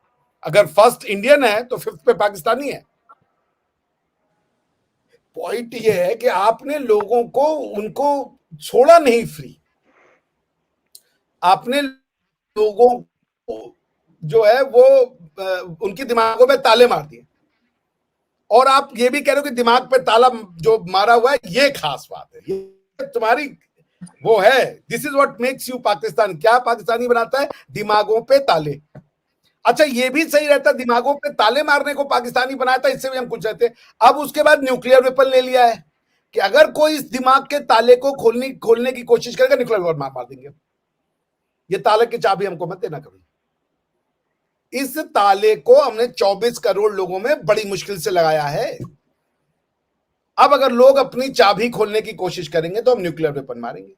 अगर फर्स्ट इंडियन है तो 5th पे पाकिस्तानी है। पॉइंट ये है कि आपने लोगों को उनको छोड़ा नहीं फ्री, आपने लोगों को जो है वो उनकी दिमागों में ताले मार दिए। और आप ये भी कह रहे हो कि दिमाग पे ताला जो मारा हुआ है ये खास बात है, ये तुम्हारी वो है। This is what makes you Pakistan. क्या पाकिस्तानी बनाता है? दिमागों पे ताले। अच्छा, ये भी सही रहता, दिमागों पे ताले मारने को पाकिस्तानी बनाया था, इससे भी हम कुछ रहते। अब उसके बाद न्यूक्लियर वेपन ले लिया है कि अगर कोई इस दिमाग के ताले को खोलने की कोशिश करेगा, न्यूक्लियर वेपन मार देंगे। ये ताले की चाबी हमको मत देना कभी। इस ताले को हमने 24 करोड़ लोगों में बड़ी मुश्किल से लगाया है। अब अगर लोग अपनी चाबी खोलने की कोशिश करेंगे तो हम न्यूक्लियर वेपन मारेंगे।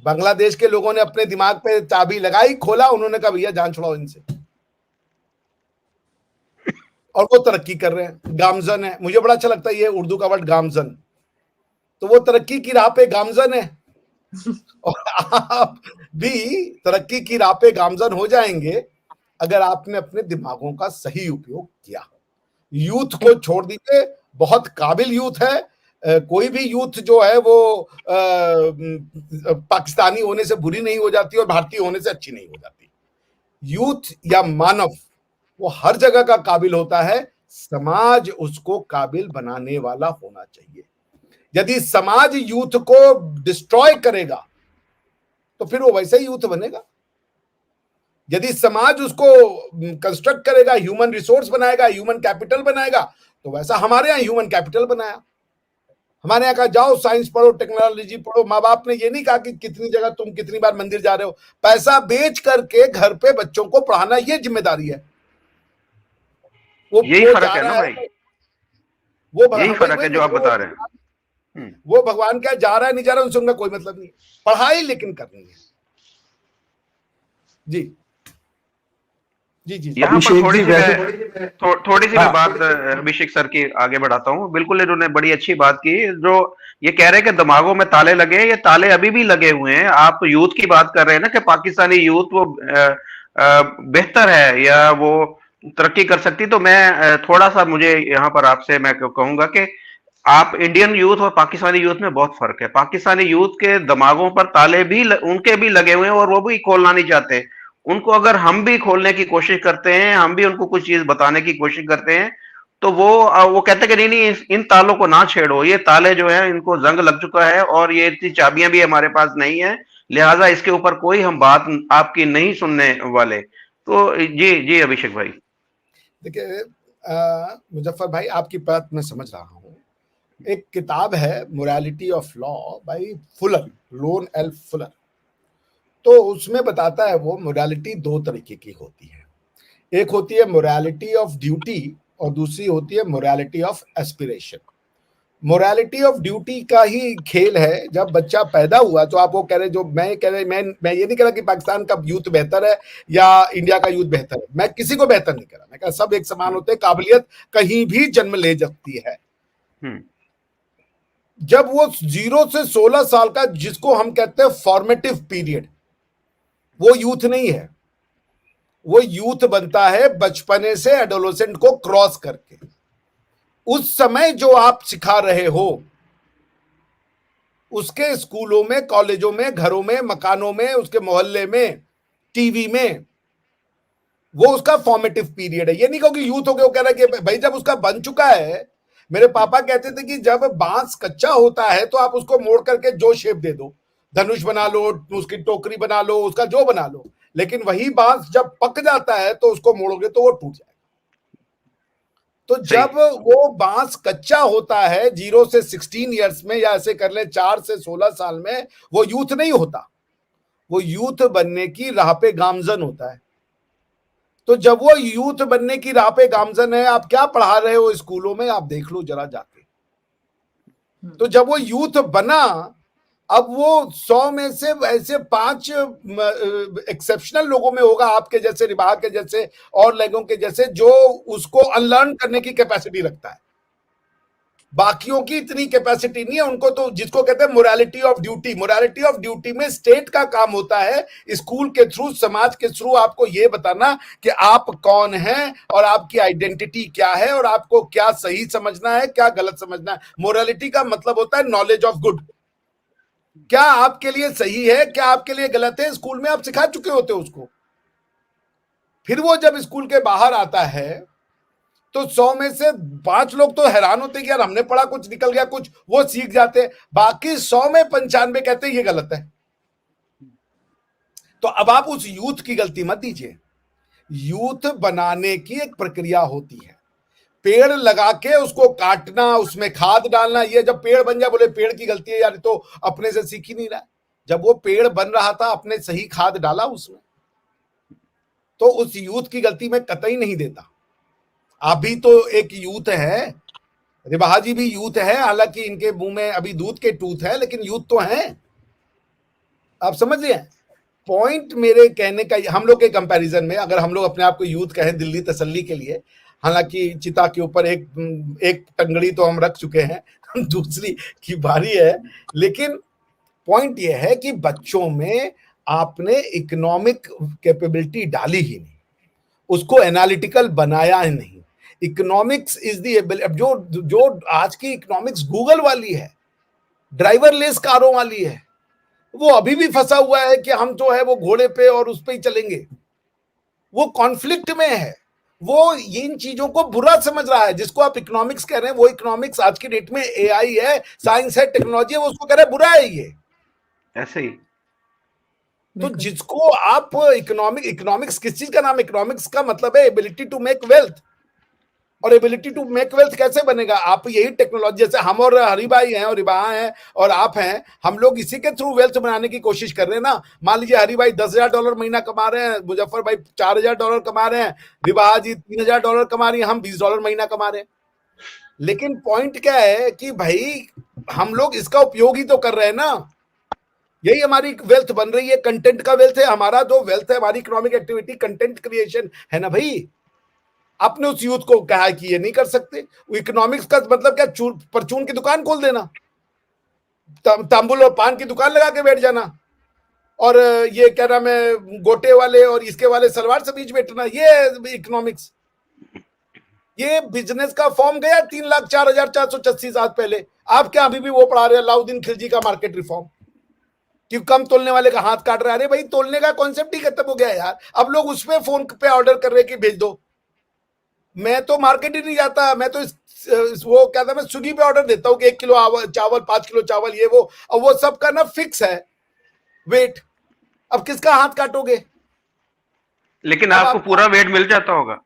बांग्लादेश के लोगों ने अपने दिमाग पे चाबी लगाई, खोला, उन्होंने कहा भैया जान छुड़ाओ इनसे, और वो तरक्की कर रहे हैं। गामजन है, मुझे बड़ा अच्छा लगता है ये उर्दू का वर्ड गामजन, तो वो तरक्की की राह पे गामजन है। और आप भी तरक्की की राह पे गामजन हो जाएंगे अगर आपने अपने दिमागों का सही उपयोग किया। यूथ को छोड़ दीजिए, बहुत काबिल यूथ है। कोई भी यूथ जो है वो पाकिस्तानी होने से बुरी नहीं हो जाती और भारतीय होने से अच्छी नहीं हो जाती। यूथ या मानव वो हर जगह का काबिल होता है, समाज उसको काबिल बनाने वाला होना चाहिए। यदि समाज यूथ को डिस्ट्रॉय करेगा तो फिर वो वैसा ही यूथ बनेगा। यदि समाज उसको कंस्ट्रक्ट करेगा, ह्यूमन रिसोर्स बनाएगा, ह्यूमन कैपिटल बनाएगा, तो वैसा हमारे यहाँ ह्यूमन कैपिटल बनाया। हमारे यहाँ कहा जाओ साइंस पढ़ो, टेक्नोलॉजी पढ़ो। माँ बाप ने ये नहीं कहा कि कितनी जगह तुम कितनी बार मंदिर जा रहे हो। पैसा बेच करके घर पे बच्चों को पढ़ाना ये जिम्मेदारी है। वो यही फर्क जा है ना रहा भाई, वो यही फर्क है जो आप बता रहे हैं। वो भगवान क्या जा रहा है नहीं जा रहा है उनसे उनका कोई मतलब नहीं। पढ़ाई लेकिन करनी है। जी जी जी यहाँ पर थोड़ी सी मैं हाँ। बात अभिषेक सर की आगे बढ़ाता हूँ। बिल्कुल इन्होंने बड़ी अच्छी बात की। जो ये कह रहे हैं कि दिमागों में ताले लगे, ये ताले अभी भी लगे हुए हैं। आप यूथ की बात कर रहे हैं ना कि पाकिस्तानी यूथ वो बेहतर है या वो तरक्की कर सकती, तो मैं थोड़ा सा मुझे यहाँ पर आपसे मैं कहूंगा कि आप इंडियन यूथ और पाकिस्तानी यूथ में बहुत फर्क है। पाकिस्तानी यूथ के दिमागों पर ताले भी उनके भी लगे हुए हैं और वो भी खोलना नहीं चाहते। उनको अगर हम भी खोलने की कोशिश करते हैं, हम भी उनको कुछ चीज बताने की कोशिश करते हैं, तो वो कहते हैं कि नहीं नहीं इन तालों को ना छेड़ो, ये ताले जो है इनको जंग लग चुका है और ये इतनी चाबियां भी हमारे पास नहीं है, लिहाजा इसके ऊपर कोई हम बात आपकी नहीं सुनने वाले। तो जी जी अभिषेक भाई। देखिए मुजफ्फर भाई, आपकी बात मैं समझ रहा हूँ। एक किताब है morality of law by Fuller, loan L Fuller. तो उसमें बताता है वो मोरालिटी 2 तरीके की होती है। एक होती है मोरालिटी ऑफ ड्यूटी और दूसरी होती है morality of aspiration. Morality of duty का ही खेल है। जब बच्चा पैदा हुआ तो आप वो कह रहे, जो मैं कह रहे, मैं ये नहीं कह रहा कि पाकिस्तान का यूथ बेहतर है या इंडिया का यूथ बेहतर है। मैं किसी को बेहतर नहीं कह रहा, मैं कह सब एक समान होते हैं। काबिलियत कहीं भी जन्म ले सकती है। जब वो 0 से 16 साल का, जिसको हम कहते हैं फॉर्मेटिव पीरियड, वो यूथ नहीं है। वो यूथ बनता है बचपने से एडोलेसेंट को क्रॉस करके। उस समय जो आप सिखा रहे हो उसके स्कूलों में, कॉलेजों में, घरों में, मकानों में, उसके मोहल्ले में, टीवी में, वो उसका फॉर्मेटिव पीरियड है। ये नहीं कहो कि यूथ हो गया, वो कह रहा है कि भाई जब उसका बन चुका है। मेरे पापा कहते थे कि जब बांस कच्चा होता है तो आप उसको मोड़ करके जो शेप दे दो, धनुष बना लो, उसकी टोकरी बना लो, उसका जो बना लो, लेकिन वही बांस जब पक जाता है तो उसको मोड़ोगे तो वो टूट जाएगा। तो जब वो बांस कच्चा होता है 0 से 16 इयर्स में, या ऐसे कर ले 4 से 16 साल में, वो यूथ नहीं होता। वो यूथ बनने की राह पे गामजन होता है। तो जब वो यूथ बनने की राह पे गामजन है, आप क्या पढ़ा रहे हो स्कूलों में, आप देख लो जरा जाके। तो जब वो यूथ बना, अब वो 100 में से ऐसे 5 एक्सेप्शनल लोगों में होगा, आपके जैसे, रिबा के जैसे और लोगों के जैसे, जो उसको अनलर्न करने की कैपेसिटी रखता है। बाकियों की इतनी कैपेसिटी नहीं है। उनको तो जिसको कहते हैं morality of duty, morality of duty में स्टेट का काम होता है स्कूल के थ्रू, समाज के थ्रू आपको ये बताना कि आप कौन हैं और आपकी आइडेंटिटी क्या है और आपको क्या सही समझना है, क्या गलत समझना है। मोरालिटी का मतलब होता है नॉलेज ऑफ गुड। क्या आपके लिए सही है, क्या आपके लिए गलत है, स्कूल में आप सिखा चुके होते हो उसको। फिर वो जब स्कूल के बाहर आता है तो 100 में से 5 लोग तो हैरान होते हैं कि यार हमने पढ़ा, कुछ निकल गया, कुछ वो सीख जाते हैं। बाकी 100 में 95 कहते हैं ये गलत है। तो अब आप उस यूथ की गलती मत दीजिए। यूथ बनाने की एक प्रक्रिया होती है। पेड़ लगा के उसको काटना, उसमें खाद डालना, ये जब पेड़ बन जाए बोले पेड़ की गलती है यार, तो अपने से सीख ही नहीं रहा। जब वो पेड़ बन रहा था, अपने सही खाद डाला उसमें, तो उस यूथ की गलती मैं कतई नहीं देता। आप भी तो एक यूथ है, रिबाहा जी भी यूथ है, हालांकि इनके मुंह में अभी दूध के टूथ है, लेकिन यूथ तो है। आप समझ रहे हैं पॉइंट मेरे कहने का। हम लोग के कंपैरिजन में अगर हम लोग अपने आप को यूथ कहें दिल्ली तसल्ली के लिए, हालांकि चिता के ऊपर एक टंगड़ी तो हम रख चुके हैं, दूसरी की बारी है। लेकिन पॉइंट यह है कि बच्चों में आपने इकोनॉमिक कैपेबिलिटी डाली ही नहीं, उसको एनालिटिकल बनाया ही नहीं। इकोनॉमिक्स इज दी जो जो आज की इकोनॉमिक्स गूगल वाली है, ड्राइवरलेस कारों वाली है, वो अभी भी फंसा हुआ है कि हम जो है वो घोड़े पे और उस पे ही चलेंगे। वो कॉन्फ्लिक्ट में है, वो इन चीजों को बुरा समझ रहा है। जिसको आप इकोनॉमिक्स कह रहे हैं, वो इकोनॉमिक्स आज की डेट में एआई है, साइंस है, टेक्नोलॉजी है, वो उसको कह रहे हैं बुरा है ये। ऐसे ही तो जिसको आप इकोनॉमिक्स किस चीज का नाम? इकोनॉमिक्स का मतलब है एबिलिटी टू मेक वेल्थ। और एबिलिटी टू मेक वेल्थ कैसे बनेगा? आप यही टेक्नोलॉजी, जैसे हम और हरी भाई हैं और रिबाहा हैं और आप हैं, हम लोग इसी के थ्रू वेल्थ बनाने की कोशिश कर रहे हैं ना। मान लीजिए हरी भाई $10,000 महीना कमा रहे हैं, मुजफ्फर भाई $4,000 कमा रहे हैं, रिबाहा जी $3,000 कमा रही है, हम $20 महीना कमा रहे हैं। लेकिन पॉइंट क्या है कि भाई हम लोग इसका उपयोग ही तो कर रहे हैं ना। यही हमारी वेल्थ बन रही है, कंटेंट का वेल्थ है हमारा। जो वेल्थ है हमारी इकोनॉमिक एक्टिविटी कंटेंट क्रिएशन है ना भाई। आपने उस यूथ को कहा कि ये नहीं कर सकते। इकोनॉमिक्स का मतलब क्या? परचून की दुकान खोल देना, तांबुल और पान की दुकान लगा के बैठ जाना, और ये क्या नाम है, गोटे वाले और इसके वाले सलवार से बीच बैठना, ये इकोनॉमिक्स। ये बिजनेस का फॉर्म गया 3,04,486 साल पहले। आप क्या अभी भी वो पढ़ा रहे हैं अलाउद्दीन खिलजी का मार्केट रिफॉर्म, कि कम तोलने वाले का हाथ काट रहा है? अरे भाई तोलने का कॉन्सेप्ट ही खत्म हो गया यार। अब लोग उसमें फोन पे ऑर्डर कर रहे कि भेज दो। मैं तो मार्केट ही नहीं जाता, मैं तो वो क्या था, मैं स्विगी पे ऑर्डर देता हूँ कि 1 किलो चावल, 5 किलो चावल, ये वो। अब वो सबका ना फिक्स है वेट। अब किसका हाथ काटोगे? लेकिन आपको पूरा वेट मिल जाता होगा,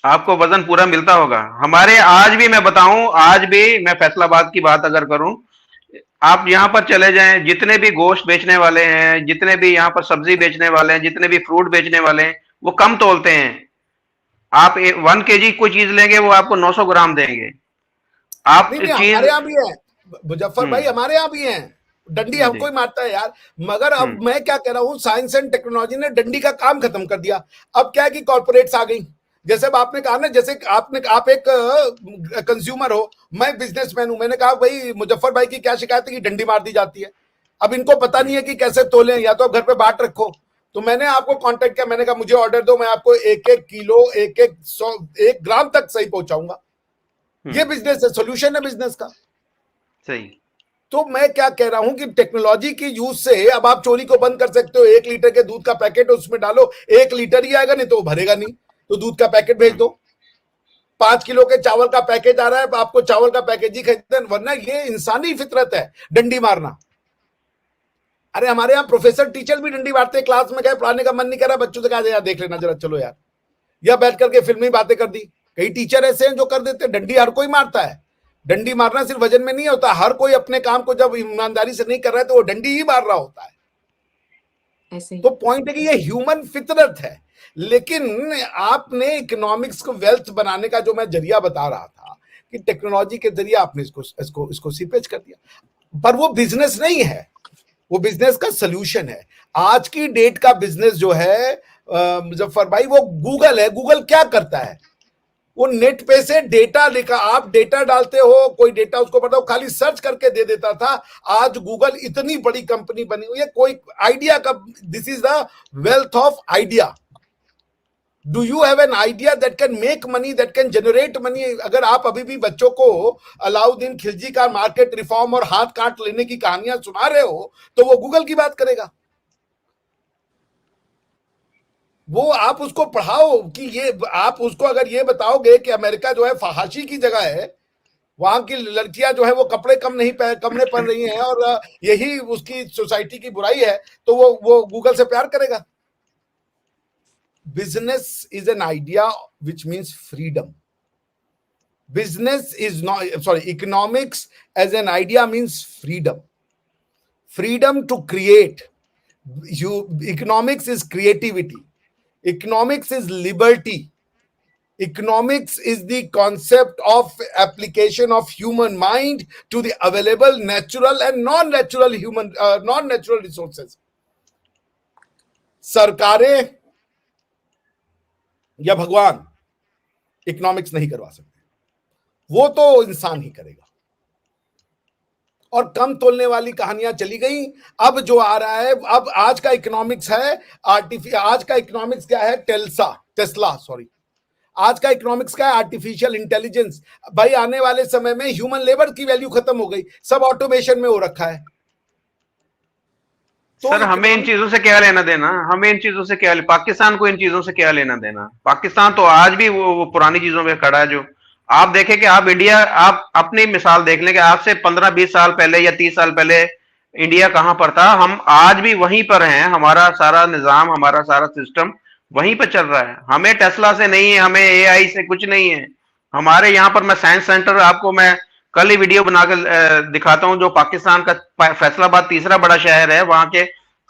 आपको वजन पूरा मिलता होगा। हमारे आज भी, मैं बताऊं, आज भी मैं फैसलाबाद की बात अगर करूं, आप यहाँ पर चले जाएं, जितने भी गोश्त बेचने वाले हैं, जितने भी यहाँ पर सब्जी बेचने वाले हैं, जितने भी फ्रूट बेचने वाले हैं, वो कम तोलते हैं। आप 1 kg कोई चीज लेंगे, वो आपको 900 ग्राम देंगे। आप नहीं, चीज हमारे यहाँ भी है मुजफ्फर भाई, हमारे यहाँ भी है। डंडी हमको ही मारता है यार। मगर अब मैं क्या कह रहा हूँ, साइंस एंड टेक्नोलॉजी ने डंडी का काम खत्म कर दिया। अब क्या है कि कॉर्पोरेट्स आ गई। जैसे अब आपने कहा ना, जैसे आप एक कंज्यूमर हो, मैं बिजनेसमैन हूं, मैंने कहा भाई मुजफ्फर भाई की क्या शिकायत है कि डंडी मार दी जाती है। अब इनको पता नहीं है कि कैसे तोलें, या तो आप घर पे बाट रखो। तो मैंने आपको कांटेक्ट किया, मैंने कहा मुझे ऑर्डर दो, मैं आपको 1-1 किलो, 1 ग्राम तक सही पहुंचाऊंगा। ये बिजनेस है, सोल्यूशन है बिजनेस का। सही। तो मैं क्या कह रहा हूं कि टेक्नोलॉजी की यूज से अब आप चोरी को बंद कर सकते हो। 1 लीटर के दूध का पैकेट उसमें डालो, 1 लीटर ही आएगा, नहीं तो वो भरेगा नहीं, तो दूध का पैकेट भेज दो। 5 किलो के चावल का पैकेज आ रहा है, आपको चावल का पैकेज ही खरीदना, वरना ये इंसानी फितरत है डंडी मारना। अरे हमारे यहाँ प्रोफेसर टीचर भी डंडी मारते हैं। क्लास में गए, पढ़ाने का मन नहीं कर रहा, बच्चों से कहा यार देख लेना जरा, चलो यार, या बैठ करके फिल्मी बातें कर दी। कई टीचर ऐसे हैं जो कर देते हैं। डंडी हर कोई मारता है। डंडी मारना सिर्फ वजन में नहीं होता, हर कोई अपने काम को जब ईमानदारी से नहीं कर रहा है तो वो डंडी ही मार रहा होता है। तो पॉइंट है कि ये ह्यूमन फितरत है। लेकिन आपने इकोनॉमिक्स को वेल्थ बनाने का जो मैं जरिया बता रहा था कि टेक्नोलॉजी के जरिए आपने इसको सीपेज कर दिया। पर वो बिजनेस नहीं है, वो बिजनेस का सोल्यूशन है। आज की डेट का बिजनेस जो है मुजफ्फर भाई, वो गूगल है। गूगल क्या करता है? वो नेट पे से डेटा लेकर, आप डेटा डालते हो, कोई डेटा उसको पता हो, खाली सर्च करके दे देता था। आज गूगल इतनी बड़ी कंपनी बनी हुई है, कोई आइडिया का, this is the wealth of idea. Do you have an idea that can make money, that can generate money? अगर आप अभी भी बच्चों को अलाउद्दीन खिलजी का मार्केट रिफॉर्म और हाथ काट लेने की कहानियां सुना रहे हो, तो वो गूगल की बात करेगा। वो आप उसको पढ़ाओ कि ये, आप उसको अगर ये बताओगे कि अमेरिका जो है फहाशी की जगह है, वहां की लड़कियां जो है वो कपड़े कमरे पहन रही हैं और यही उसकी सोसाइटी की बुराई है, तो वो गूगल से प्यार करेगा। Business is an idea which means freedom. Business is not, sorry, economics as an idea means freedom, freedom to create. Economics is creativity, economics is liberty, economics is the concept of application of human mind to the available natural and non-natural non-natural resources. सरकारें या भगवान economics नहीं करवा सकते, वो तो इंसान ही करेगा। और कम तोलने वाली कहानियां चली गई। अब जो आ रहा है, अब आज का इकोनॉमिक्स है आज का इकोनॉमिक्स क्या है? टेस्ला, सॉरी, आज का इकोनॉमिक्स क्या है? Artificial intelligence. भाई आने वाले समय में ह्यूमन लेबर की वैल्यू खत्म हो गई, सब ऑटोमेशन में हो रखा है। तो सर हमें इन चीजों से क्या लेना देना? हमें इन चीजों से क्या, पाकिस्तान को इन चीजों से क्या लेना देना? पाकिस्तान तो आज भी वो पुरानी चीजों पे खड़ा है। जो आप देखें कि आप इंडिया, आप अपनी मिसाल देख लें कि आज से 15-20 साल पहले या 30 साल पहले इंडिया कहां पर था, हम आज भी वहीं पर हैं। हमारा सारा निजाम, हमारा सारा सिस्टम वहीं पर चल रहा है। हमें टेस्ला से नहीं है, हमें एआई से कुछ नहीं है। हमारे यहाँ पर, मैं साइंस सेंटर, आपको मैं कल ही वीडियो बनाकर दिखाता हूं, जो पाकिस्तान का फैसलाबाद तीसरा बड़ा शहर है, वहां के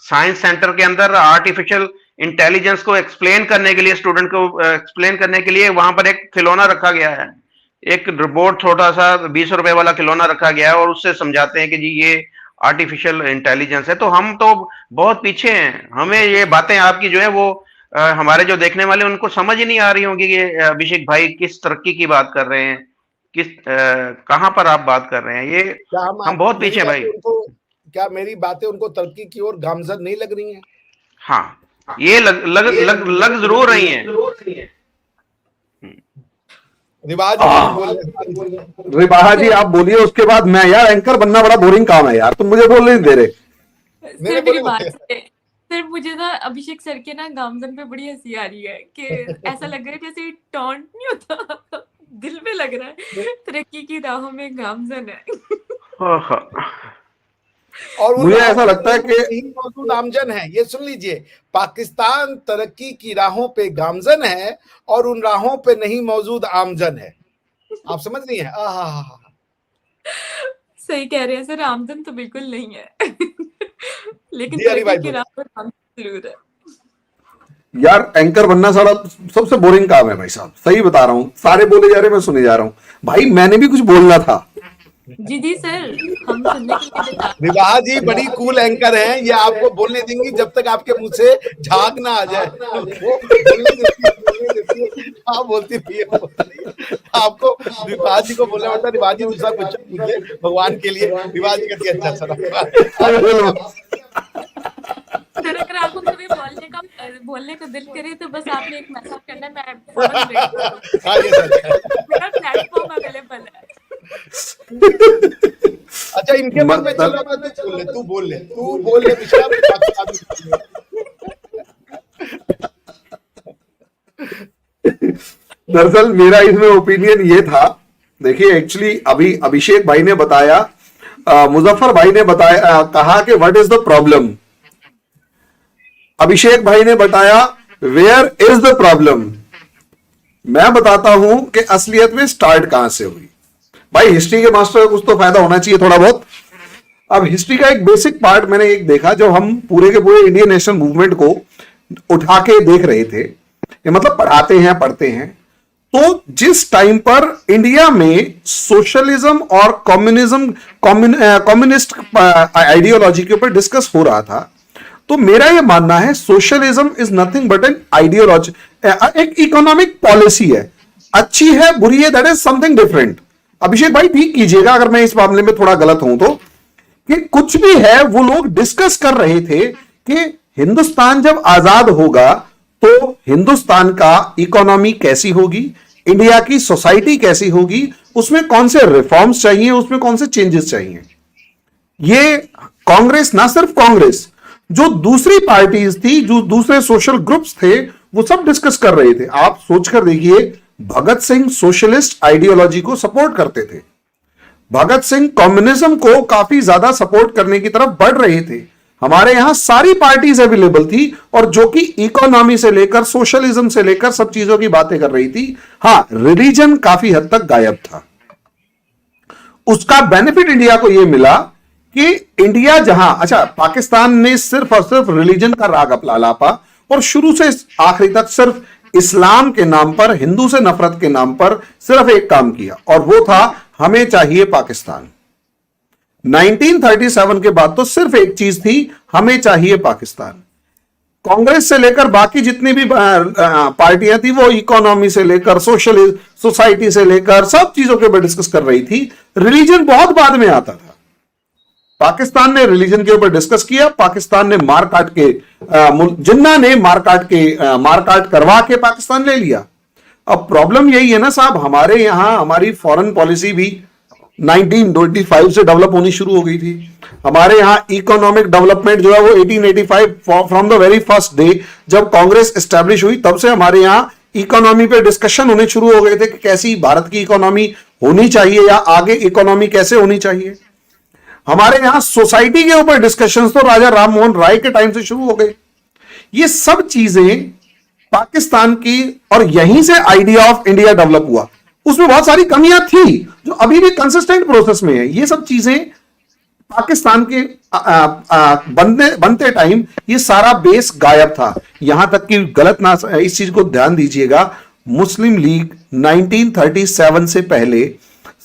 साइंस सेंटर के अंदर आर्टिफिशियल इंटेलिजेंस को एक्सप्लेन करने के लिए, स्टूडेंट को एक्सप्लेन करने के लिए वहां पर एक खिलौना रखा गया है, एक रोबोट, छोटा सा 20 रुपए वाला खिलौना रखा गया है, और उससे समझाते हैं कि जी ये आर्टिफिशियल इंटेलिजेंस है। तो हम तो बहुत पीछे हैं। हमें ये बातें आपकी जो है वो हमारे जो देखने वाले उनको समझ ही नहीं आ रही होंगी कि अभिषेक भाई किस तरक्की की बात कर रहे हैं, किस कहां पर आप बात कर रहे हैं। ये हम बहुत पीछे भाई। क्या मेरी बातें उनको तरक्की की ओर गामजन नहीं लग रही हैं? हाँ, ये लग जरूर रही हैं। रिवाहा जी आप बोलिए, उसके बाद मैं। यार एंकर बनना बड़ा बोरिंग काम है यार, तुम मुझे बोल नहीं दे रहे। सर मुझे ना अभिषेक सर के ना गामजन पे बड़ी हंसी आ रही है कि ऐसा लग रहा है जैसे टॉन्ट नहीं होता, दिल में लग रहा है तरक्की की राहों में गामजन है। और मुझे ऐसा लगता है कि मौजूद आमजन है। ये सुन लीजिए, पाकिस्तान तरक्की की राहों पे गामजन है और उन राहों पे नहीं मौजूद आमजन है। आप समझ रही हैं? सही कह रहे हैं सर, आमजन तो बिल्कुल नहीं है लेकिन तरक्की की राह पर आमजन जरूर है। यार एंकर बनना सारा सबसे बोरिंग काम है भाई साहब, सही बता रहा हूँ। सारे बोले जा रहे, मैं सुने जा रहा हूँ। भाई मैंने भी कुछ बोलना था। जी सर, हम सुनने के लिए बता। विवाह जी बड़ी कूल एंकर हैं, ये आपको बोलने देंगी जब तक आपके मुंह से झाग ना आ जाए। हाँ बोलती रहिए। आपको विवाह जी को बोलना पड़ता है, विवाह जी दूसरा क्वेश्चन पूछे भगवान के लिए। विवाह जी कहती है अच्छा सर। अगर आपको कभी बोलने को दिल करे तो बस आपने एक मैसेज करना है, मैं फौरन मेरा प्लेटफॉर्म अवेलेबल है। अच्छा इनके मन में चल रहा है, तू बोल ले दरअसल मेरा इसमें ओपिनियन ये था, देखिए एक्चुअली अभी अभिषेक भाई ने बताया, मुजफ्फर भाई ने बताया, कहा कि व्हाट इज द प्रॉब्लम। अभिषेक भाई ने बताया वेयर इज द प्रॉब्लम। मैं बताता हूं कि असलियत में स्टार्ट कहां से हुई। भाई हिस्ट्री के मास्टर को कुछ तो फायदा होना चाहिए थोड़ा बहुत। अब हिस्ट्री का एक बेसिक पार्ट मैंने एक देखा, जो हम पूरे के पूरे इंडियन नेशनल मूवमेंट को उठा के देख रहे थे, ये मतलब पढ़ाते हैं पढ़ते हैं, तो जिस टाइम पर इंडिया में सोशलिज्म और कम्युनिस्ट आइडियोलॉजी के ऊपर डिस्कस हो रहा था, तो मेरा यह मानना है socialism is nothing but an ideology, एक इकोनॉमिक पॉलिसी है, अच्छी है बुरी है, दैट इज समथिंग डिफरेंट। अभिषेक भाई ठीक कीजिएगा अगर मैं इस मामले में थोड़ा गलत हूं तो, कि कुछ भी है वो लोग डिस्कस कर रहे थे कि हिंदुस्तान जब आजाद होगा तो हिंदुस्तान का इकोनॉमी कैसी होगी, इंडिया की सोसाइटी कैसी होगी, उसमें कौन से रिफॉर्म्स चाहिए, उसमें कौन से चेंजेस चाहिए। ये कांग्रेस, ना सिर्फ कांग्रेस, जो दूसरी पार्टीज थी, जो दूसरे सोशल ग्रुप्स थे, वो सब डिस्कस कर रहे थे। आप सोचकर देखिए, भगत सिंह सोशलिस्ट आइडियोलॉजी को सपोर्ट करते थे, भगत सिंह कम्युनिज्म को काफी ज्यादा सपोर्ट करने की तरफ बढ़ रहे थे। हमारे यहां सारी पार्टीज अवेलेबल थी और जो कि इकोनॉमी से लेकर सोशलिज्म से लेकर सब चीजों की बातें कर रही थी। हां, रिलीजन काफी हद तक गायब था। उसका बेनिफिट इंडिया को यह मिला कि इंडिया जहां, अच्छा पाकिस्तान ने सिर्फ और सिर्फ रिलीजन का राग अलापा और शुरू से आखिरी तक सिर्फ इस्लाम के नाम पर, हिंदू से नफरत के नाम पर सिर्फ एक काम किया, और वो था हमें चाहिए पाकिस्तान। 1937 के बाद तो सिर्फ एक चीज थी, हमें चाहिए पाकिस्तान। कांग्रेस से लेकर बाकी जितनी भी पार्टियां थी वो इकोनॉमी से लेकर सोशलिस्ट सोसाइटी से लेकर सब चीजों के ऊपर डिस्कस कर रही थी। रिलीजन बहुत बाद में आता था। पाकिस्तान ने रिलीजन के ऊपर डिस्कस किया, पाकिस्तान ने मार काट के, जिन्ना ने मार काट करवा के पाकिस्तान ले लिया। अब प्रॉब्लम यही है ना साहब, हमारे यहां हमारी फॉरेन पॉलिसी भी 1925 से डेवलप होनी शुरू हो गई थी। हमारे यहां इकोनॉमिक डेवलपमेंट जो है वो 1885 from the very first day जब कांग्रेस एस्टेब्लिश हुई तब से हमारे यहां इकोनॉमी पे डिस्कशन होने शुरू हो गए थे कि कैसी भारत की इकोनॉमी होनी चाहिए या आगे इकोनॉमी कैसे होनी चाहिए। हमारे यहां सोसाइटी के ऊपर डिस्कशंस तो राजा राम मोहन राय के टाइम से शुरू हो गए। ये सब चीजें पाकिस्तान की, और यहीं से आइडिया ऑफ इंडिया डेवलप हुआ। उसमें बहुत सारी कमियां थी जो अभी भी कंसिस्टेंट प्रोसेस में है। ये सब चीजें पाकिस्तान के बनते टाइम ये सारा बेस गायब था। यहां तक कि गलत ना, इस चीज को ध्यान दीजिएगा, मुस्लिम लीग 1937 से पहले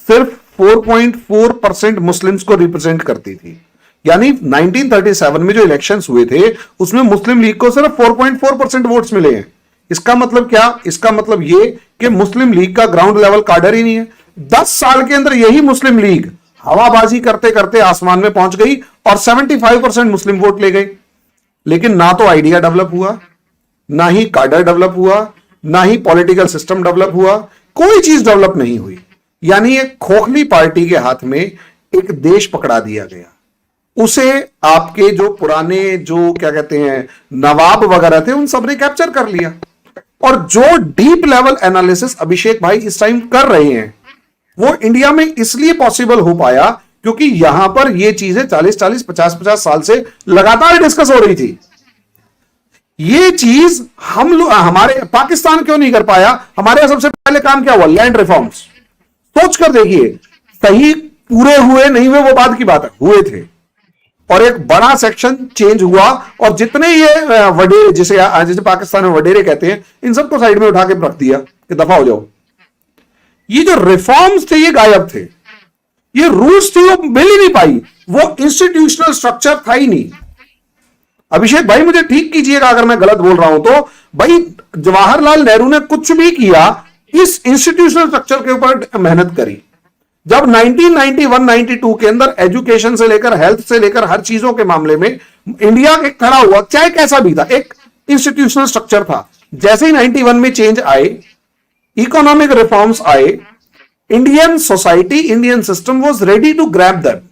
सिर्फ 4.4% मुस्लिम्स को रिप्रेजेंट करती थी। यानी 1937 में जो इलेक्शंस हुए थे उसमें मुस्लिम लीग को सिर्फ 4.4% वोट्स मिले हैं। इसका मतलब क्या? इसका मतलब ये कि मुस्लिम लीग का ग्राउंड लेवल काडर ही नहीं है। 10 साल के अंदर यही मुस्लिम लीग हवाबाजी करते करते आसमान में पहुंच गई और 75% मुस्लिम वोट ले गई। लेकिन ना तो आइडिया डेवलप हुआ, ना ही काडर डेवलप हुआ, ना ही पॉलिटिकल सिस्टम डेवलप हुआ, कोई चीज डेवलप नहीं हुई। यानी एक खोखली पार्टी के हाथ में एक देश पकड़ा दिया गया। उसे आपके जो पुराने जो क्या कहते हैं नवाब वगैरह थे उन सब ने कैप्चर कर लिया। और जो डीप लेवल एनालिसिस अभिषेक भाई इस टाइम कर रहे हैं वो इंडिया में इसलिए पॉसिबल हो पाया क्योंकि यहां पर ये चीजें 40-40, 50-50 साल से लगातार डिस्कस हो रही थी। ये चीज हम लोग, हमारे पाकिस्तान क्यों नहीं कर पाया? हमारे यहां सबसे पहले काम क्या हुआ? Land reforms. सोच कर देखिए, सही पूरे हुए नहीं हुए वो बात की बात है, हुए थे और एक बड़ा सेक्शन चेंज हुआ। और जितने ये वडेरे, जिसे पाकिस्तान में वडेरे कहते हैं, इन सबको साइड में उठा के रख दिया कि दफा हो जाओ। ये जो रिफॉर्म्स थे ये गायब थे, ये रूल्स थी वो मिल ही नहीं पाई, वो इंस्टीट्यूशनल स्ट्रक्चर था ही नहीं। अभिषेक भाई मुझे ठीक कीजिएगा अगर मैं गलत बोल रहा हूं तो। भाई जवाहरलाल नेहरू ने कुछ भी किया इस इंस्टीट्यूशनल स्ट्रक्चर के ऊपर मेहनत करी। जब 1991-92 के अंदर एजुकेशन से लेकर हेल्थ से लेकर हर चीजों के मामले में इंडिया के खड़ा हुआ, चाहे कैसा भी था, एक इंस्टीट्यूशनल स्ट्रक्चर था। जैसे ही 91 में चेंज आए, इकोनॉमिक रिफॉर्म्स आए, Indian society, Indian system was ready to grab that.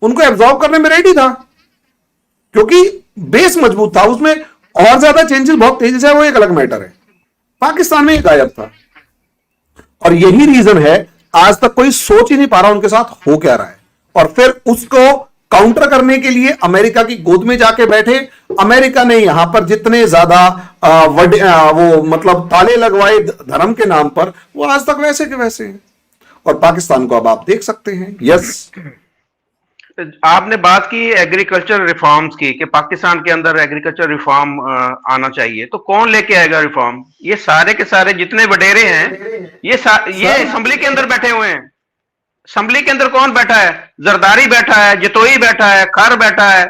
उनको एब्जॉर्ब करने में रेडी था क्योंकि बेस मजबूत था। उसमें और ज्यादा चेंजेस बहुत तेजी से, वो एक अलग मैटर है। पाकिस्तान में ये गायब था और यही रीजन है आज तक कोई सोच ही नहीं पा रहा उनके साथ हो क्या रहा है। और फिर उसको काउंटर करने के लिए अमेरिका की गोद में जाके बैठे। अमेरिका ने यहां पर जितने ज्यादा वो मतलब ताले लगवाए धर्म के नाम पर, वो आज तक वैसे के वैसे हैं। और पाकिस्तान को अब आप देख सकते हैं। यस आपने बात की एग्रीकल्चर रिफॉर्म्स की कि पाकिस्तान के अंदर एग्रीकल्चर रिफॉर्म आना चाहिए, तो कौन लेके आएगा रिफॉर्म? ये सारे के सारे जितने वडेरे हैं, ये सर असेंबली के अंदर बैठे हुए हैं। असेंबली के अंदर कौन बैठा है? जरदारी बैठा है, जतोई बैठा है, खर बैठा है।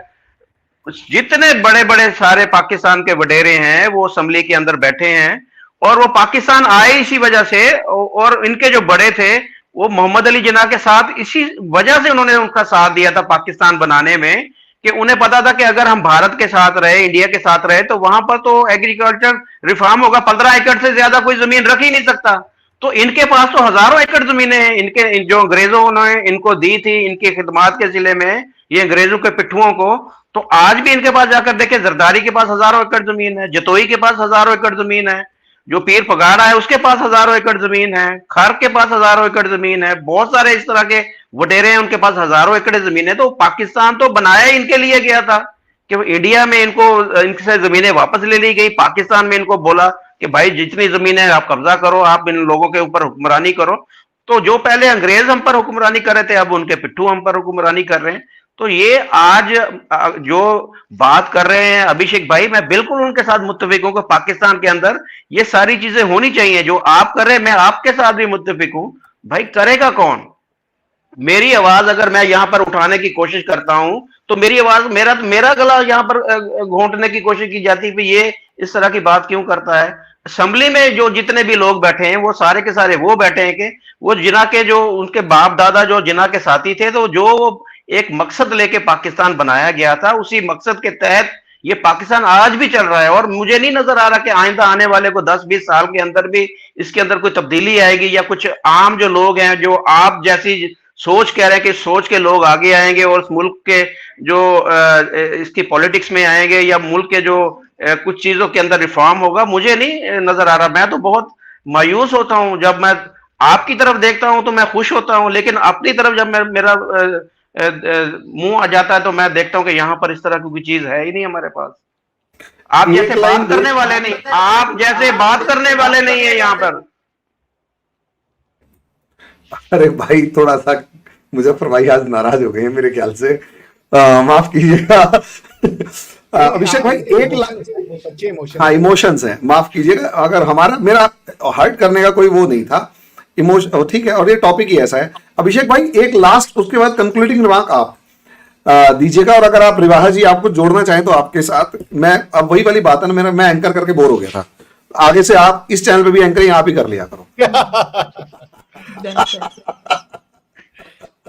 जितने बड़े बड़े सारे पाकिस्तान के वडेरे हैं वो असेंबली के अंदर बैठे हैं, और वो पाकिस्तान आए इसी वजह से, और इनके जो बड़े थे वो मोहम्मद अली जिन्ना के साथ इसी वजह से उन्होंने उनका साथ दिया था पाकिस्तान बनाने में, कि उन्हें पता था कि अगर हम भारत के साथ रहे, इंडिया के साथ रहे, तो वहां पर तो एग्रीकल्चर रिफॉर्म होगा। 15 एकड़ से ज्यादा कोई जमीन रख ही नहीं सकता। तो इनके पास तो हजारों एकड़ जमीनें हैं, इनके जो अंग्रेजों ने इनको दी थी इनकी खिदमात के जिले में, ये अंग्रेजों के पिट्ठुओं को। तो आज भी इनके पास जाकर देखे, जरदारी के पास हजारों एकड़ जमीन है, जतोई के पास हजारों एकड़ जमीन है, जो पीर पगाड़ा है उसके पास हजारों एकड़ जमीन है, खर के पास हजारों एकड़ जमीन है, बहुत सारे इस तरह के वडेरे हैं उनके पास हजारों एकड़ जमीन है। तो पाकिस्तान तो बनाया ही इनके लिए गया था कि इंडिया में इनको इनसे जमीनें वापस ले ली गई, पाकिस्तान में इनको बोला कि भाई जितनी जमीन है आप कब्जा करो, आप इन लोगों के ऊपर हुक्मरानी करो। तो जो पहले अंग्रेज हम पर हुक्मरानी कर रहे थे, अब उनके पिट्ठू हम पर हुक्मरानी कर रहे हैं। तो ये आज जो बात कर रहे हैं अभिषेक भाई, मैं बिल्कुल उनके साथ मुत्तफिक हूं कि पाकिस्तान के अंदर ये सारी चीजें होनी चाहिए जो आप कर रहे हैं। मैं आपके साथ भी मुत्तफिक हूं। भाई करेगा कौन? मेरी आवाज अगर मैं यहां पर उठाने की कोशिश करता हूं तो मेरी आवाज, मेरा गला यहां पर घोंटने की कोशिश की जाती है, ये इस तरह की बात क्यों करता है? असेंबली में जो जितने भी लोग बैठे हैं वो सारे के सारे वो बैठे हैं कि वो जिना के जो उनके बाप दादा जो जिना के साथी थे, तो जो एक मकसद लेके पाकिस्तान बनाया गया था, उसी मकसद के तहत ये पाकिस्तान आज भी चल रहा है। और मुझे नहीं नजर आ रहा कि आइंदा आने वाले को 10-20 साल के अंदर भी इसके अंदर कोई तब्दीली आएगी, या कुछ आम जो लोग हैं जो आप जैसी सोच कह रहे हैं कि सोच के लोग आगे आएंगे और मुल्क के जो इसकी पॉलिटिक्स में आएंगे, या मुल्क के जो कुछ चीजों के अंदर रिफॉर्म होगा, मुझे नहीं नजर आ रहा। मैं तो बहुत मायूस होता हूं जब मैं आपकी तरफ देखता हूं, तो मैं खुश होता हूं, लेकिन अपनी तरफ जब मेरा मुंह आ जाता है तो मैं देखता हूं कि यहां पर इस तरह की कोई चीज है ही नहीं हमारे पास। आप एक जैसे लाइन बात करने वाले नहीं, आप जैसे बात करने वाले नहीं है यहाँ पर। अरे भाई थोड़ा सा मुजफ्फर भाई आज नाराज हो गए हैं मेरे ख्याल से, माफ कीजिएगा। अभिषेक भाई एक सच्चे इमोशन, हाँ इमोशंस हैं, माफ कीजिएगा। अगर हमारा मेरा हर्ट करने का कोई वो नहीं था, इमोशन ठीक है, और ये टॉपिक ही ऐसा है। अभिषेक भाई एक लास्ट, उसके बाद कंक्लूडिंग रिमार्क आप दीजिएगा, और अगर आप रिवाहा जी आपको जोड़ना चाहें तो आपके साथ। मैं अब वही वाली बात है ना, मैं एंकर करके बोर हो गया था, आगे से आप इस चैनल पे भी एंकरिंग आप ही कर लिया करो।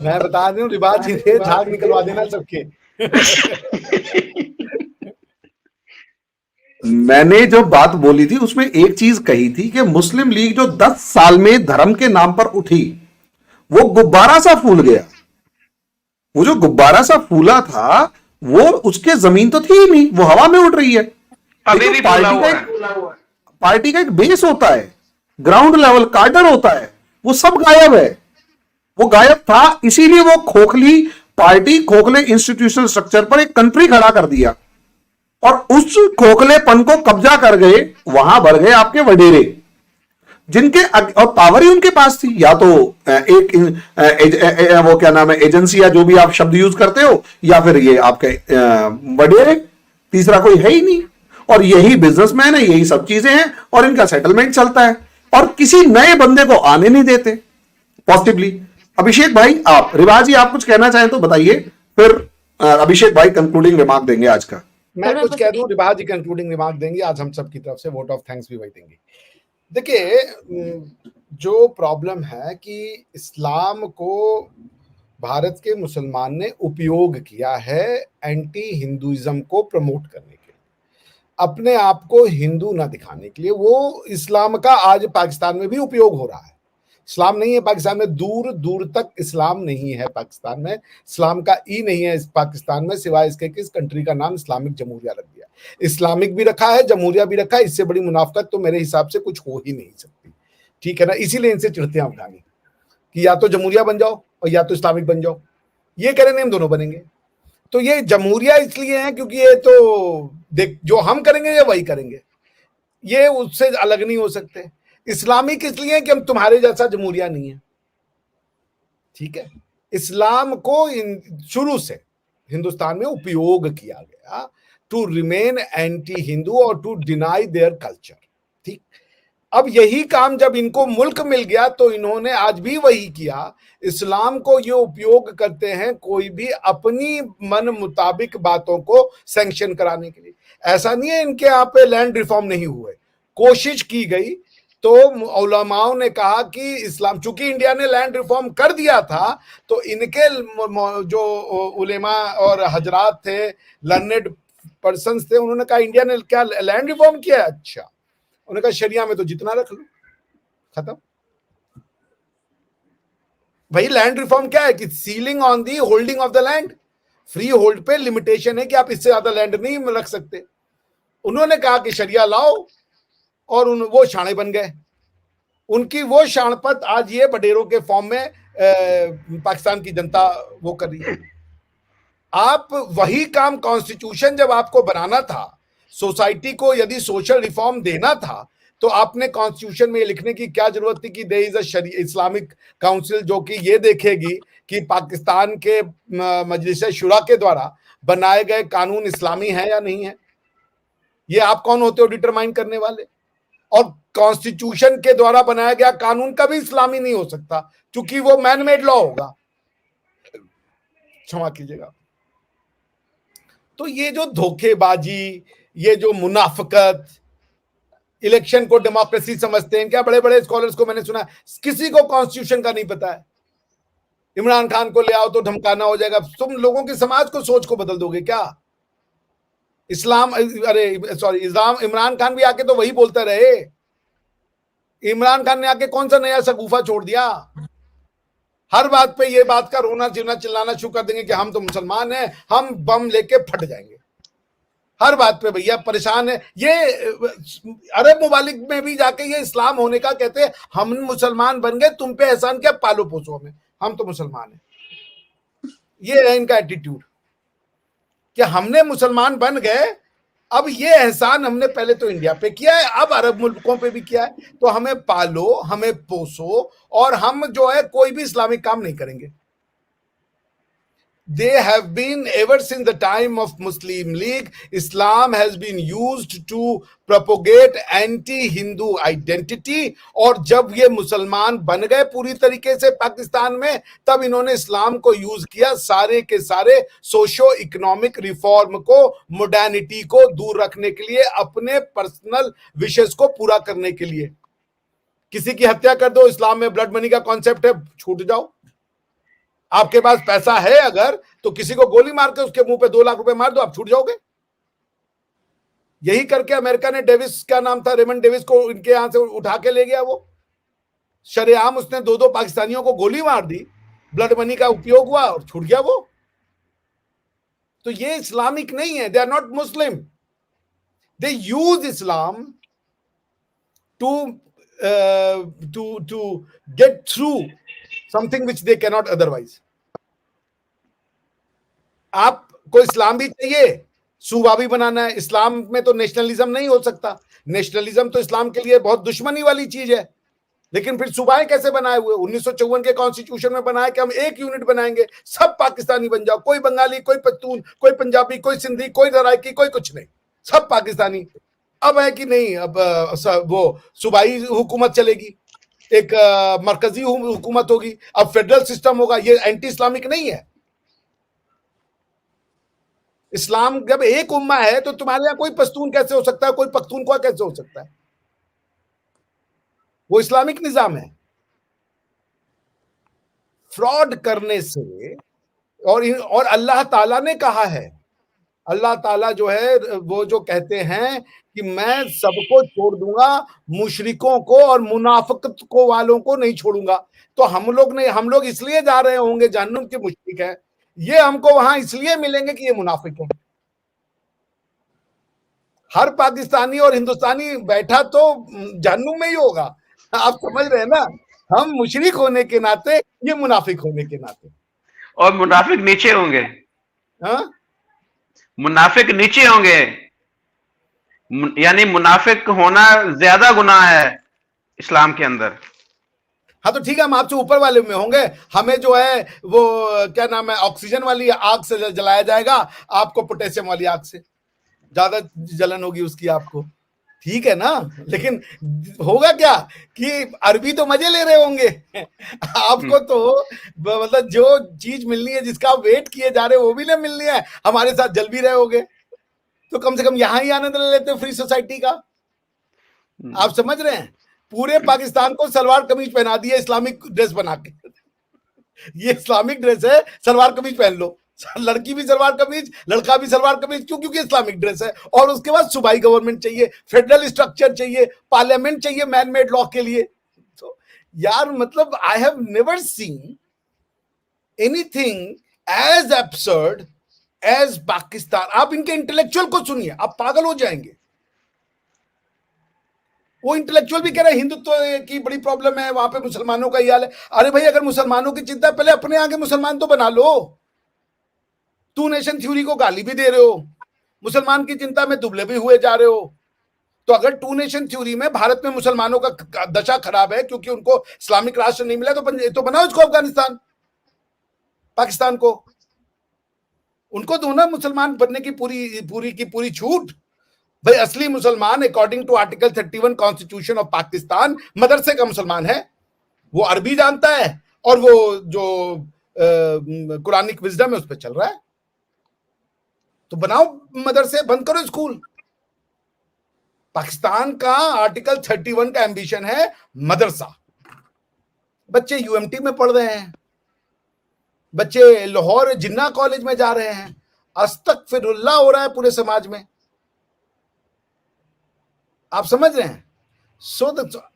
मैं बता दूं रिवाज जी थे, झाग निकलवा देना सबके। मैंने जो बात बोली थी उसमें एक चीज कही थी कि मुस्लिम लीग जो 10 साल में धर्म के नाम पर उठी, वो गुब्बारा सा फूल गया। वो जो गुब्बारा सा फूला था वो, उसके जमीन तो थी ही नहीं, वो हवा में उड़ रही है। अभी भी पार्टी का एक बेस होता है, ग्राउंड लेवल कार्डर होता है, वो सब गायब है। वो गायब था, इसीलिए वो खोखली पार्टी, खोखले इंस्टीट्यूशनल स्ट्रक्चर पर एक कंट्री खड़ा कर दिया, और उस खोखलेपन को कब्जा कर गए। वहां भर गए आपके वडेरे, जिनके और पावर ही उनके पास थी। या तो वो क्या नाम है, एजेंसी, या जो भी आप शब्द यूज करते हो, या फिर ये आपके वडेरे, तीसरा कोई है ही नहीं। और यही बिजनेसमैन है, यही सब चीजें हैं, और इनका सेटलमेंट चलता है, और किसी नए बंदे को आने नहीं देते पॉसिबली। अभिषेक भाई आप, रिवाज जी आप कुछ कहना चाहें तो बताइए, फिर अभिषेक भाई कंक्लूडिंग रिमार्क देंगे आज का। मैं कुछ कह दूं, रिवाज जी कंक्लूडिंग रिमार्क देंगे। आज हम सब की तरफ से वोट ऑफ थैंक्स भी वही देंगे। देखिए, जो प्रॉब्लम है कि इस्लाम को भारत के मुसलमान ने उपयोग किया है एंटी हिंदुइज्म को प्रमोट करने के लिए, अपने आप को हिंदू ना दिखाने के लिए। वो इस्लाम का आज पाकिस्तान में भी उपयोग हो रहा है। इस्लाम नहीं है पाकिस्तान में, दूर दूर तक इस्लाम नहीं है पाकिस्तान में, इस्लाम का ई नहीं है इस पाकिस्तान में, सिवाय इसके कि इस कंट्री का नाम इस्लामिक जमहूरिया रख दिया। इस्लामिक भी रखा है, जमहूरिया भी रखा है, इससे बड़ी मुनाफकत तो मेरे हिसाब से कुछ हो ही नहीं सकती। ठीक है ना, इसीलिए इनसे चिढ़ते हैं अफगानी कि या तो जमहूरिया बन जाओ और या तो इस्लामिक बन जाओ। ये करेंगे हम दोनों बनेंगे। तो ये जमहूरिया इसलिए है क्योंकि ये तो देख, जो हम करेंगे ये वही करेंगे, ये उससे अलग नहीं हो सकते। इस्लामिक इसलिए है कि हम तुम्हारे जैसा जमहूरिया नहीं है, ठीक है, इस्लाम को शुरू से हिंदुस्तान में उपयोग किया गया टू रिमेन एंटी हिंदू और टू डिनाई देयर कल्चर। ठीक, अब यही काम जब इनको मुल्क मिल गया तो इन्होंने आज भी वही किया। इस्लाम को ये उपयोग करते हैं कोई भी अपनी मन मुताबिक बातों को सैंक्शन कराने के लिए। ऐसा नहीं है इनके यहाँ पे लैंड रिफॉर्म नहीं हुए, कोशिश की गई। तो उलमाओं ने कहा कि इस्लाम, चूंकि इंडिया ने लैंड रिफॉर्म कर दिया था तो इनके जो उलेमा और हजरात थे, लर्नेड पर्सन्स थे, उन्होंने कहा इंडिया ने क्या लैंड रिफॉर्म किया है? अच्छा, उन्होंने कहा शरिया में तो जितना रख लो, खत्म। भाई लैंड रिफॉर्म क्या है कि ceiling on the holding of the land, free hold पे लिमिटेशन है कि आप इससे ज्यादा लैंड नहीं रख सकते। उन्होंने कहा कि शरिया लाओ और वो शाणे बन गए। उनकी वो शाणपत आज ये बडेरों के फॉर्म में पाकिस्तान की जनता वो कर रही है। आप वही काम, कॉन्स्टिट्यूशन जब आपको बनाना था, सोसाइटी को यदि सोशल रिफॉर्म देना था, तो आपने कॉन्स्टिट्यूशन में ये लिखने की क्या जरूरत थी कि there is a Islamic council जो कि ये देखेगी कि पाकिस्तान के मजलिस शुरा के द्वारा बनाए गए कानून इस्लामी है या नहीं है। ये आप कौन होते हो डिटरमाइन करने वाले? और कॉन्स्टिट्यूशन के द्वारा बनाया गया कानून कभी इस्लामी नहीं हो सकता क्योंकि वो मैन मेड लॉ होगा, क्षमा कीजिएगा। तो ये जो धोखेबाजी, ये जो मुनाफिकत, इलेक्शन को डेमोक्रेसी समझते हैं क्या? बड़े बड़े स्कॉलर्स को मैंने सुना किसी को कॉन्स्टिट्यूशन का नहीं पता है। इमरान खान को ले आओ तो धमकाना हो जाएगा। तुम लोगों के समाज को, सोच को बदल दोगे क्या? इस्लाम इमरान खान भी आके तो वही बोलता रहे। इमरान खान ने आके कौन सा नया शगुफा छोड़ दिया? हर बात पे ये बात का रोना चिल्लाना शुरू कर देंगे कि हम तो मुसलमान हैं, हम बम लेके फट जाएंगे। हर बात पे भैया परेशान है। ये अरब मुमालिक में भी जाके ये इस्लाम होने का कहते हैं, हम मुसलमान बन गए, तुम पे एहसान क्या, पालो पोसो हमें, हम तो मुसलमान हैं। ये है इनका एटीट्यूड कि हमने मुसलमान बन गए, अब ये एहसान हमने पहले तो इंडिया पे किया है, अब अरब मुल्कों पे भी किया है, तो हमें पालो, हमें पोसो, और हम जो है कोई भी इस्लामिक काम नहीं करेंगे। They have been, ever since the time of Muslim League, Islam has been used to propagate anti-Hindu identity। और जब ये मुसलमान बन गए पूरी तरीके से पाकिस्तान में, तब इन्होंने इस्लाम को यूज किया सारे के सारे सोशो इकोनॉमिक रिफॉर्म को, मॉडर्निटी को दूर रखने के लिए, अपने पर्सनल विशेष को पूरा करने के लिए। किसी की हत्या कर दो, इस्लाम में ब्लड मनी का कॉन्सेप्ट है, छूट जाओ। आपके पास पैसा है अगर, तो किसी को गोली मार के उसके मुंह पे 2 लाख रुपए मार दो, आप छूट जाओगे। यही करके अमेरिका ने डेविस, क्या नाम था, रेमंड डेविस को इनके यहां से उठा के ले गया। वो शरेआम उसने 2 पाकिस्तानियों को गोली मार दी, ब्लड मनी का उपयोग हुआ और छूट गया वो। तो ये इस्लामिक नहीं है, they are not Muslim. They use Islam to get through something which they cannot otherwise। आपको इस्लाम भी चाहिए, सूबा भी बनाना है। इस्लाम में तो नेशनलिज्म नहीं हो सकता, नेशनलिज्म तो इस्लाम के लिए बहुत दुश्मनी वाली चीज है। लेकिन फिर सूबाएं कैसे बनाए हुए? 1954 के कॉन्स्टिट्यूशन में बनाया कि हम एक यूनिट बनाएंगे, सब पाकिस्तानी बन जाओ, कोई बंगाली, कोई पश्तून, कोई पंजाबी, कोई सिंधी, कोई सराइकी, कोई कुछ नहीं, सब पाकिस्तानी। अब है कि नहीं, अब वो सूबाई हुकूमत चलेगी, एक मरकजी हुकूमत होगी, अब फेडरल सिस्टम होगा। ये एंटी इस्लामिक नहीं है। इस्लाम जब एक उम्मा है तो तुम्हारे यहां कोई पश्तून कैसे हो सकता है, कोई पख्तूनख्वा कैसे हो सकता है? वो इस्लामिक निजाम है। फ्रॉड करने से, और अल्लाह ताला ने कहा है, अल्लाह ताला जो है वो जो कहते हैं कि मैं सबको छोड़ दूंगा, मुशरिकों को और मुनाफिकत को वालों को नहीं छोड़ूंगा। तो हम लोग इसलिए जा रहे होंगे जहन्नुम के मुशरिक है, ये हमको वहां इसलिए मिलेंगे कि ये मुनाफिक है। हर पाकिस्तानी और हिंदुस्तानी बैठा तो जहन्नुम में ही होगा। आप समझ रहे हैं ना, हम मुशरिक होने के नाते, ये मुनाफिक होने के नाते। और मुनाफिक नीचे होंगे। हाँ, मुनाफिक नीचे होंगे, यानी मुनाफिक होना ज्यादा गुनाह है इस्लाम के अंदर। हाँ तो ठीक है, हम आपसे ऊपर वाले में होंगे, हमें जो है वो क्या नाम है, ऑक्सीजन वाली आग से जलाया जाएगा, आपको पोटेशियम वाली आग से ज्यादा जलन होगी उसकी आपको, ठीक है ना। लेकिन होगा क्या कि अरबी तो मजे ले रहे होंगे आपको तो मतलब जो चीज मिलनी है, जिसका आप वेट किए जा रहे हो वो भी नहीं मिलनी है, हमारे साथ जल भी रहे होगे, तो कम से कम यहां ही आनंद ले लेते फ्री सोसाइटी का। आप समझ रहे हैं, पूरे पाकिस्तान को सलवार कमीज पहना दिया इस्लामिक ड्रेस बना के, ये इस्लामिक ड्रेस है, सलवार कमीज पहन लो, लड़की भी सलवार कमीज, लड़का भी सलवार कमीज, क्यों? क्योंकि इस्लामिक ड्रेस है। और उसके बाद सूबाई गवर्नमेंट चाहिए, फेडरल स्ट्रक्चर चाहिए, पार्लियामेंट चाहिए मैन मेड लॉ के लिए। तो यार मतलब I have never seen anything as absurd as Pakistan. आप इनके इंटेलेक्चुअल को सुनिए, आप पागल हो जाएंगे। वो इंटेलेक्चुअल भी कह रहे हैं हिंदुत्व की बड़ी प्रॉब्लम है, वहां पे मुसलमानों का हाल है। अरे भाई, अगर मुसलमानों की चिंता है, पहले अपने आगे मुसलमान तो बना लो। टू नेशन थ्योरी को गाली भी दे रहे हो, मुसलमान की चिंता में दुबले भी हुए जा रहे हो। तो अगर टू नेशन थ्योरी में भारत में मुसलमानों का दशा खराब है क्योंकि उनको इस्लामिक राष्ट्र नहीं मिला, तो बनाओ इसको अफगानिस्तान, पाकिस्तान को, उनको दो ना मुसलमान बनने की पूरी छूट। भाई असली मुसलमान according to article 31 constitution of Pakistan मदरसे का मुसलमान है, वो अरबी जानता है और वो जो कुरानिक विजडम है उस पर चल रहा है। तो बनाओ मदरसे, बंद करो स्कूल। पाकिस्तान का आर्टिकल 31 का एम्बिशन है मदरसा। बच्चे यूएमटी में पढ़ रहे हैं, बच्चे लाहौर जिन्ना कॉलेज में जा रहे हैं, अस्तगफिरुल्लाह हो रहा है पूरे समाज में। आप समझ रहे हैं?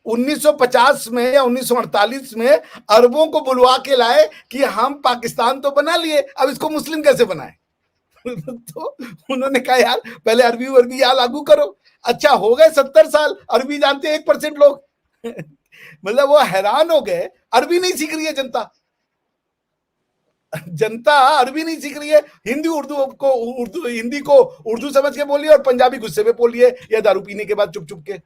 1950 में या 1948 में अरबों को बुलवा के लाए कि हम पाकिस्तान तो बना लिए, अब इसको मुस्लिम कैसे बनाए तो उन्होंने कहा यार पहले अरबी यहाँ लागू करो। अच्छा, हो गए 70 साल, अरबी जानते 1% लोग मतलब वो हैरान हो गए, अरबी नहीं सीख रही है जनता अरबी नहीं सीख रही है, हिंदी को उर्दू समझ के बोलिए और पंजाबी गुस्से में बोलिए या दारू पीने के बाद चुप चुप के।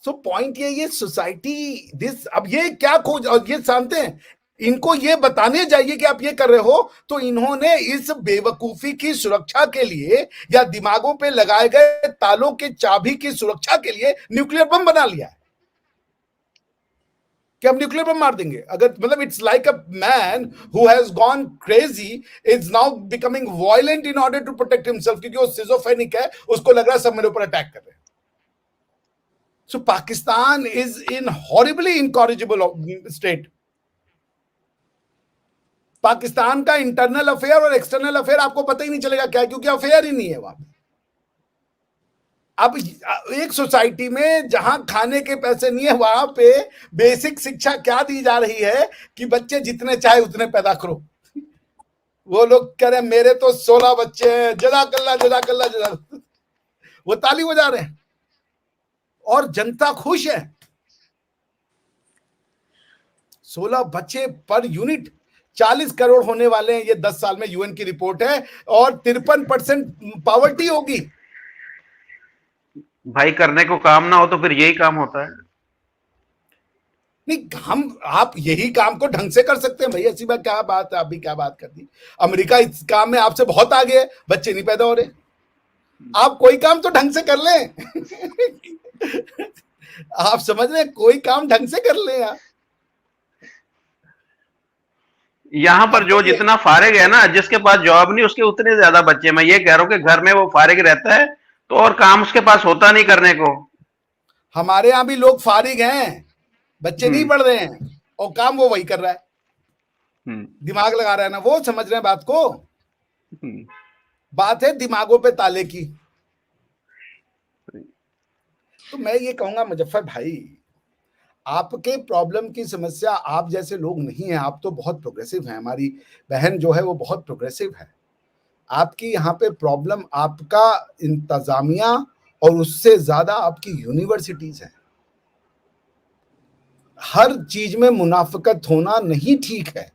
सो पॉइंट ये सोसाइटी दिस, अब ये क्या खोज, और ये जानते हैं, इनको ये बताने जाइए कि आप ये कर रहे हो, तो इन्होंने इस बेवकूफी की सुरक्षा के लिए या दिमागों पे लगाए गए तालों के चाबी की सुरक्षा के लिए न्यूक्लियर बम बना लिया है कि हम न्यूक्लियर बम मार देंगे। अगर मतलब it's like a man who has gone crazy is now becoming violent in order to protect himself, क्योंकि वो सिजोफ्रेनिक है, उसको लग रहा है सब मेरे ऊपर अटैक कर रहे हैं। So Pakistan is in horribly incorrigible state. Pakistan का इंटरनल अफेयर और एक्सटर्नल अफेयर आपको पता ही नहीं चलेगा क्या है, क्योंकि अफेयर ही नहीं है वहां पे। अब एक सोसाइटी में जहां खाने के पैसे नहीं है, वहां पे बेसिक शिक्षा क्या दी जा रही है कि बच्चे जितने चाहे उतने पैदा करो। वो लोग कह रहे हैं मेरे तो 16 बच्चे हैं, जज़ाकल्लाह जज़ाकल्लाह जज़ाकल्लाह, वो ताली बजा रहे हैं और जनता खुश है। 16 बच्चे पर यूनिट, 40 करोड़ होने वाले हैं ये 10 साल में, यूएन की रिपोर्ट है, और 53% पावर्टी होगी। भाई करने को काम ना हो तो फिर यही काम होता है। नहीं, आप यही काम को ढंग से कर सकते हैं भाई, ऐसी बात क्या बात है, आप भी क्या बात कर दी। अमेरिका इस काम में आपसे बहुत आगे है, बच्चे नहीं पैदा हो रहे, आप कोई काम तो ढंग से कर लें आप समझ रहे हैं, कोई काम ढंग से कर लें आप। यहाँ पर जो जितना फारिग है ना, जिसके पास जॉब नहीं उसके उतने ज्यादा बच्चे। मैं ये कह रहा हूँ कि घर में वो फारिग रहता है तो और काम उसके पास होता नहीं करने को। हमारे यहाँ भी लोग फारिग हैं, बच्चे नहीं पढ़ रहे हैं और काम वो वही कर रहा है, दिमाग लगा रहा है ना, वो समझ रहे हैं बात को। बात है दिमागों पे ताले की। तो मैं ये कहूंगा मुजफ्फर भाई, आपके प्रॉब्लम की समस्या आप जैसे लोग नहीं हैं, आप तो बहुत प्रोग्रेसिव हैं, हमारी बहन जो है वो बहुत प्रोग्रेसिव है। आपकी यहाँ पे प्रॉब्लम आपका इंतजामिया और उससे ज्यादा आपकी यूनिवर्सिटीज हैं। हर चीज में मुनाफिकत होना नहीं ठीक है।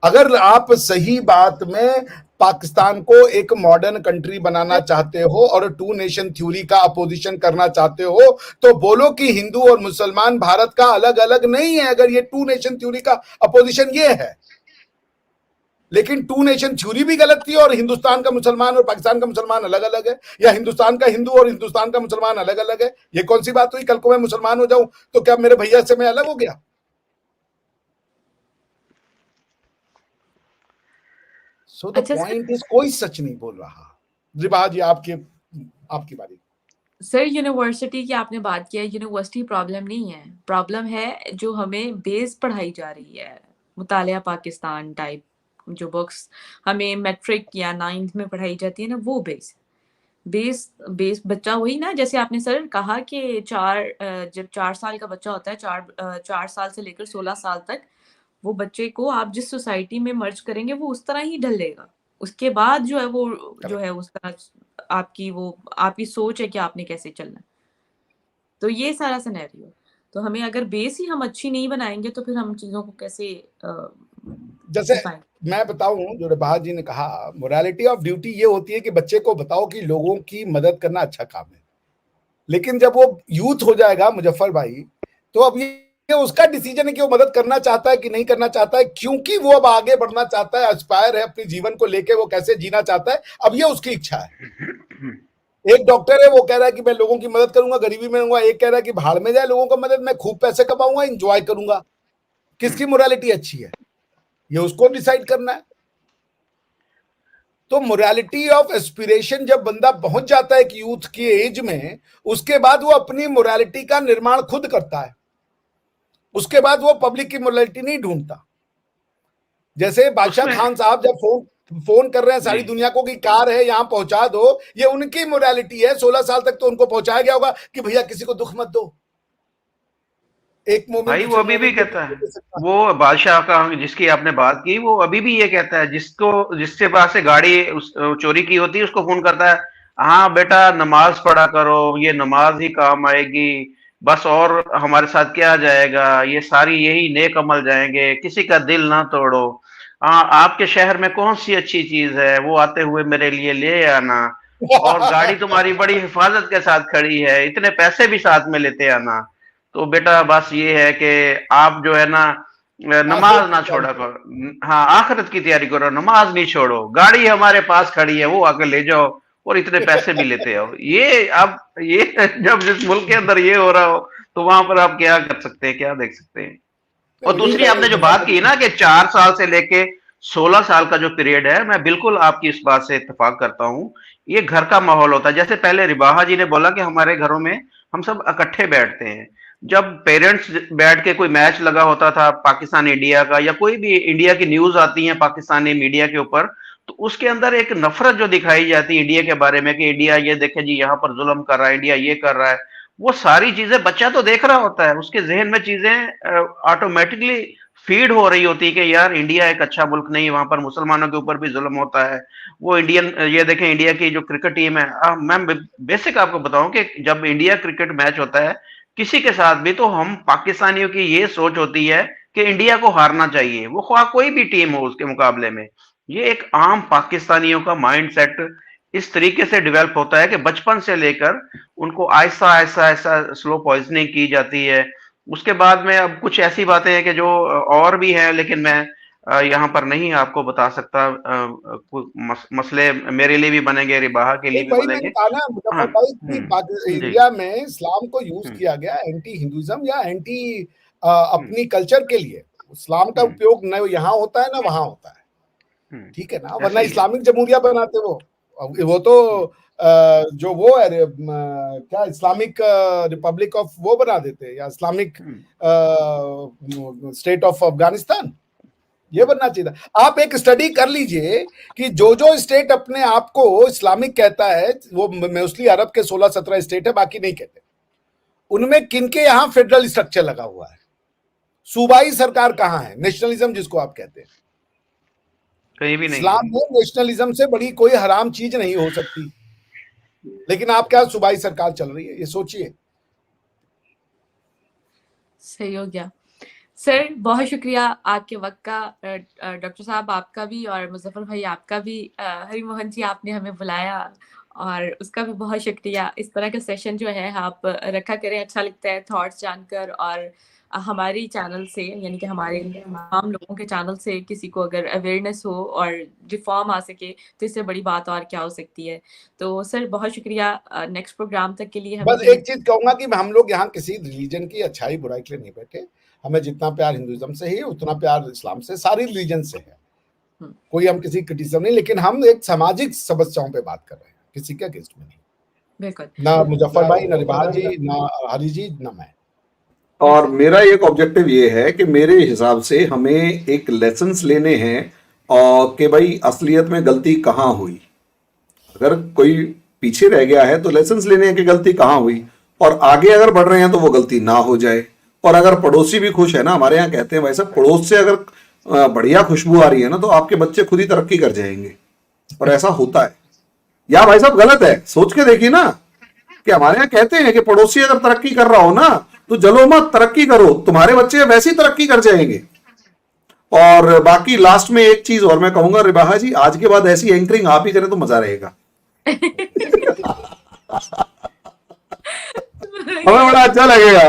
अगर आप सही बात में पाकिस्तान को एक मॉडर्न कंट्री बनाना चाहते हो और टू नेशन थ्योरी का अपोजिशन करना चाहते हो, तो बोलो कि हिंदू और मुसलमान भारत का अलग अलग नहीं है, अगर ये टू नेशन थ्योरी का अपोजिशन ये है। लेकिन टू नेशन थ्योरी भी गलत थी और हिंदुस्तान का मुसलमान और पाकिस्तान का मुसलमान अलग अलग है, या हिंदुस्तान का हिंदू और हिंदुस्तान का मुसलमान अलग अलग है। ये कौन सी बात हुई? कल को मैं मुसलमान हो जाऊं तो क्या मेरे भैया से मैं अलग हो गया? सो द अच्छा सर, पॉइंट इज, कोई सच नहीं बोल रहा। रिबा जी, आपकी बारी। सर यूनिवर्सिटी की आपने बात किया, यूनिवर्सिटी प्रॉब्लम नहीं है, प्रॉब्लम है जो हमें बेस पढ़ाई जा रही है, मुतालिया पाकिस्तान टाइप जो बुक्स हमें मैट्रिक या 9th में पढ़ाई जाती है ना, वो बेस बेस बेस बच्चा वही ना, जैसे आपने सर कहा कि जब 4 साल का बच्चा होता है, 4 साल से लेकर 16 साल तक, वो बच्चे को आप जिस सोसाइटी में मर्ज करेंगे वो उस तरह ही ढलेगा। उसके बाद जो है वो जो है उस तरह आपकी सोच है कि आपने कैसे चलना है। तो ये सारा सिनेरियो, तो हमें अगर बेस ही हम अच्छी नहीं बनाएंगे तो फिर हम चीजों को कैसे जैसे डिफाइन। मैं बताऊं, जो रबा जी ने कहा, मोरालिटी ऑफ ड्यूटी ये होती है कि बच्चे को बताओ कि लोगों की मदद करना अच्छा काम है। लेकिन जब वो यूथ हो जाएगा मुजफ्फर भाई, तो अब ये उसका डिसीजन है कि वो मदद करना चाहता है कि नहीं करना चाहता है, क्योंकि वो अब आगे बढ़ना चाहता है, एस्पायर है अपने जीवन को लेके, वो कैसे जीना चाहता है, अब ये उसकी इच्छा है। एक डॉक्टर है, वो कह रहा है कि मैं लोगों की मदद करूंगा, गरीबी में रहूंगा। एक कह रहा है कि भाड़ में जाए लोगों का मदद, मैं खूब पैसे कमाऊंगा, एंजॉय करूंगा। किसकी मोरालिटी अच्छी है, ये उसको डिसाइड करना है। तो मोरालिटी ऑफ एस्पिरेशन जब बंदा पहुंच जाता है कि यूथ की एज में, उसके बाद वो अपनी मोरालिटी का निर्माण खुद करता है। उसके बाद वो पब्लिक की मोरालिटी नहीं ढूंढता। जैसे बादशाह उसमें खान साहब जब फोन कर रहे हैं सारी जी दुनिया को कि कार है यहां पहुंचा दो, ये उनकी मोरालिटी है। 16 साल तक तो उनको पहुंचाया गया होगा कि भैया किसी को दुख मत दो। एक मोमिन भाई, वो दूसरे अभी भी मोमिन को कहता दुख है, नहीं दे सकता। वो बादशाह का जिसकी आपने बात की, वो अभी भी ये कहता है, जिसके पास से गाड़ी चोरी की होती है उसको फोन करता है, हाँ बेटा नमाज पढ़ा करो, ये नमाज ही काम आएगी, बस और हमारे साथ क्या जाएगा, ये सारी यही नेक अमल जाएंगे, किसी का दिल ना तोड़ो, हाँ आपके शहर में कौन सी अच्छी चीज है वो आते हुए मेरे लिए ले आना, और गाड़ी तुम्हारी बड़ी हिफाजत के साथ खड़ी है, इतने पैसे भी साथ में लेते आना। तो बेटा बस ये है कि आप जो है ना, आखिरत नमाज की ना तैयारी छोड़ा करो। करो, हाँ आखिरत की तैयारी करो, नमाज नहीं छोड़ो, गाड़ी हमारे पास खड़ी है वो आके ले जाओ, और इतने पैसे भी लेते आओ। ये अब ये जब जिस मुल्क के अंदर ये हो रहा हो, तो वहां पर आप क्या कर सकते हैं, क्या देख सकते हैं। और नहीं दूसरी मैं आपने जो बात की ना कि 4 साल से लेके 16 साल का जो पीरियड है, मैं बिल्कुल आपकी इस बात से इत्तेफाक करता हूँ। ये घर का माहौल होता है, जैसे पहले रिबाहा जी ने बोला कि हमारे घरों में हम सब इकट्ठे बैठते हैं। जब पेरेंट्स बैठ के कोई मैच लगा होता था पाकिस्तान इंडिया का, या कोई भी इंडिया की न्यूज आती है पाकिस्तानी मीडिया के ऊपर, तो उसके अंदर एक नफरत जो दिखाई जाती है इंडिया के बारे में कि इंडिया ये देखे जी यहाँ पर जुल्म कर रहा है, इंडिया ये कर रहा है, वो सारी चीजें बच्चा तो देख रहा होता है, उसके जहन में चीजें ऑटोमेटिकली फीड हो रही होती है कि यार इंडिया एक अच्छा मुल्क नहीं, वहां पर मुसलमानों के ऊपर भी जुल्म होता है। वो इंडियन, ये देखें इंडिया की जो क्रिकेट टीम है, मैं बेसिक आपको बताऊं कि जब इंडिया क्रिकेट मैच होता है किसी के साथ भी, तो हम पाकिस्तानियों की ये सोच होती है कि इंडिया को हारना चाहिए, वो ख्वाह कोई भी टीम हो उसके मुकाबले में। ये एक आम पाकिस्तानियों का माइंड सेट इस तरीके से डेवलप होता है कि बचपन से लेकर उनको आहिस्ता आहिस्ता आहिस्ता स्लो पॉइजनिंग की जाती है। उसके बाद में अब कुछ ऐसी बातें हैं कि जो और भी हैं, लेकिन मैं यहाँ पर नहीं आपको बता सकता। मसले मेरे लिए भी बनेंगे, रिबाहा के लिए नहीं, भी वही मैंने बनेंगे। कहा ना हाँ। मुजफ्फर भाई कि जी। इंडिया में इस्लाम को यूज हम्म। किया गया एंटी हिंदुइज्म या एंटी हम्म। अपनी कल्चर के लिए। इस्लाम का हम्म। उपयोग न यहाँ होता है ना वहां होता है। ठीक है ना, वरना ऐसे ही है। इस्लामिक जमहूरिया बनाते वो तो जो वो है क्या इस्लामिक रिपब्लिक ऑफ वो बना देते, या Islamic hmm. State of Afghanistan, ये बनना चाहिए था। आप एक स्टडी कर लीजिए कि जो जो स्टेट अपने आप को इस्लामिक कहता है, वो मोस्टली अरब के 16-17 स्टेट है, बाकी नहीं कहते, उनमें किनके यहाँ फेडरल स्ट्रक्चर लगा हुआ है, सूबाई सरकार कहाँ है, नेशनलिज्म जिसको आप कहते हैं। कहीं भी नहीं इस्लाम है। में नेशनलिज्म से बड़ी कोई हराम चीज नहीं हो सकती, लेकिन आप क्या सूबाई सरकार चल रही है, ये सोचिए। सही हो गया सर बहुत शुक्रिया आपके वक्त का, डॉक्टर साहब आपका भी और मुजफ्फर भाई आपका भी, हरिमोहन जी आपने हमें बुलाया और उसका भी बहुत शुक्रिया। इस तरह का सेशन जो है आप रखा करें, अच्छा लगता है थॉट्स जानकर, और हमारी चैनल से यानी कि हमारे तमाम लोगों के चैनल से किसी को अगर अवेयरनेस हो और रिफॉर्म आ सके तो इससे बड़ी बात और क्या हो सकती है। तो सर बहुत शुक्रिया, नेक्स्ट प्रोग्राम तक के लिए हमें बस एक चीज कहूंगा कि हम लोग यहाँ किसी रिलीजन की अच्छाई बुराई के लिए नहीं बैठे। हमें जितना प्यार हिंदुइज्म से है उतना प्यार इस्लाम से, सारी रिलीजन से है। कोई हम किसी क्रिटिसिज्म नहीं, लेकिन हम एक सामाजिक समस्याओं पे बात कर रहे हैं, किसी के अगेंस्ट में नहीं। बिल्कुल ना मुजफ्फर भाई, ना रिबाहा जी, ना हरी जी, ना मैं। और मेरा एक ऑब्जेक्टिव ये है कि मेरे हिसाब से हमें एक लेसन्स लेने हैं और कि भाई असलियत में गलती कहाँ हुई। अगर कोई पीछे रह गया है तो लेसन्स लेने हैं कि गलती कहाँ हुई, और आगे अगर बढ़ रहे हैं तो वो गलती ना हो जाए। और अगर पड़ोसी भी खुश है ना, हमारे यहाँ कहते हैं भाई साहब, पड़ोस से अगर बढ़िया खुशबू आ रही है ना तो आपके बच्चे खुद ही तरक्की कर जाएंगे, और ऐसा होता है। या भाई साहब गलत है, सोच के देखिए ना, कि हमारे यहाँ कहते हैं कि पड़ोसी अगर तरक्की कर रहा हो ना तो जलो मत, तरक्की करो, तुम्हारे बच्चे वैसे ही तरक्की कर जाएंगे। और बाकी लास्ट में एक चीज और मैं कहूंगा, रिबाहा जी आज के बाद ऐसी एंकरिंग आप ही करें तो मजा रहेगा। हमें बड़ा अच्छा लगेगा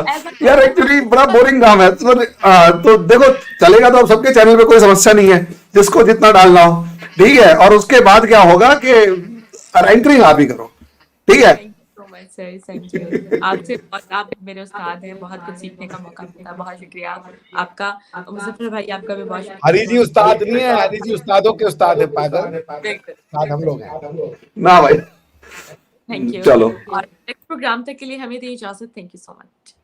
यार, एक्चुअली बड़ा बोरिंग काम है तो देखो चलेगा तो अब सबके चैनल पे कोई समस्या नहीं है, जिसको जितना डालना हो ठीक है। और उसके बाद क्या होगा कि एंकरिंग आप ही करो, ठीक है। सर थैंक यू आपसे, आप मेरे उस्ताद हैं, बहुत कुछ सीखने का मौका मिलता है। बहुत शुक्रिया आपका। मुजफ्फर भाई आपका भी बहुत शुक्रिया। हरी जी उस्ताद नहीं है, हरी जी उस्तादों के उस्ताद है, पागल उस्ताद हम लोग हैं ना भाई, थैंक यू। चलो और नेक्स्ट प्रोग्राम तक के लिए हमें दी इजाजत। Thank you so much.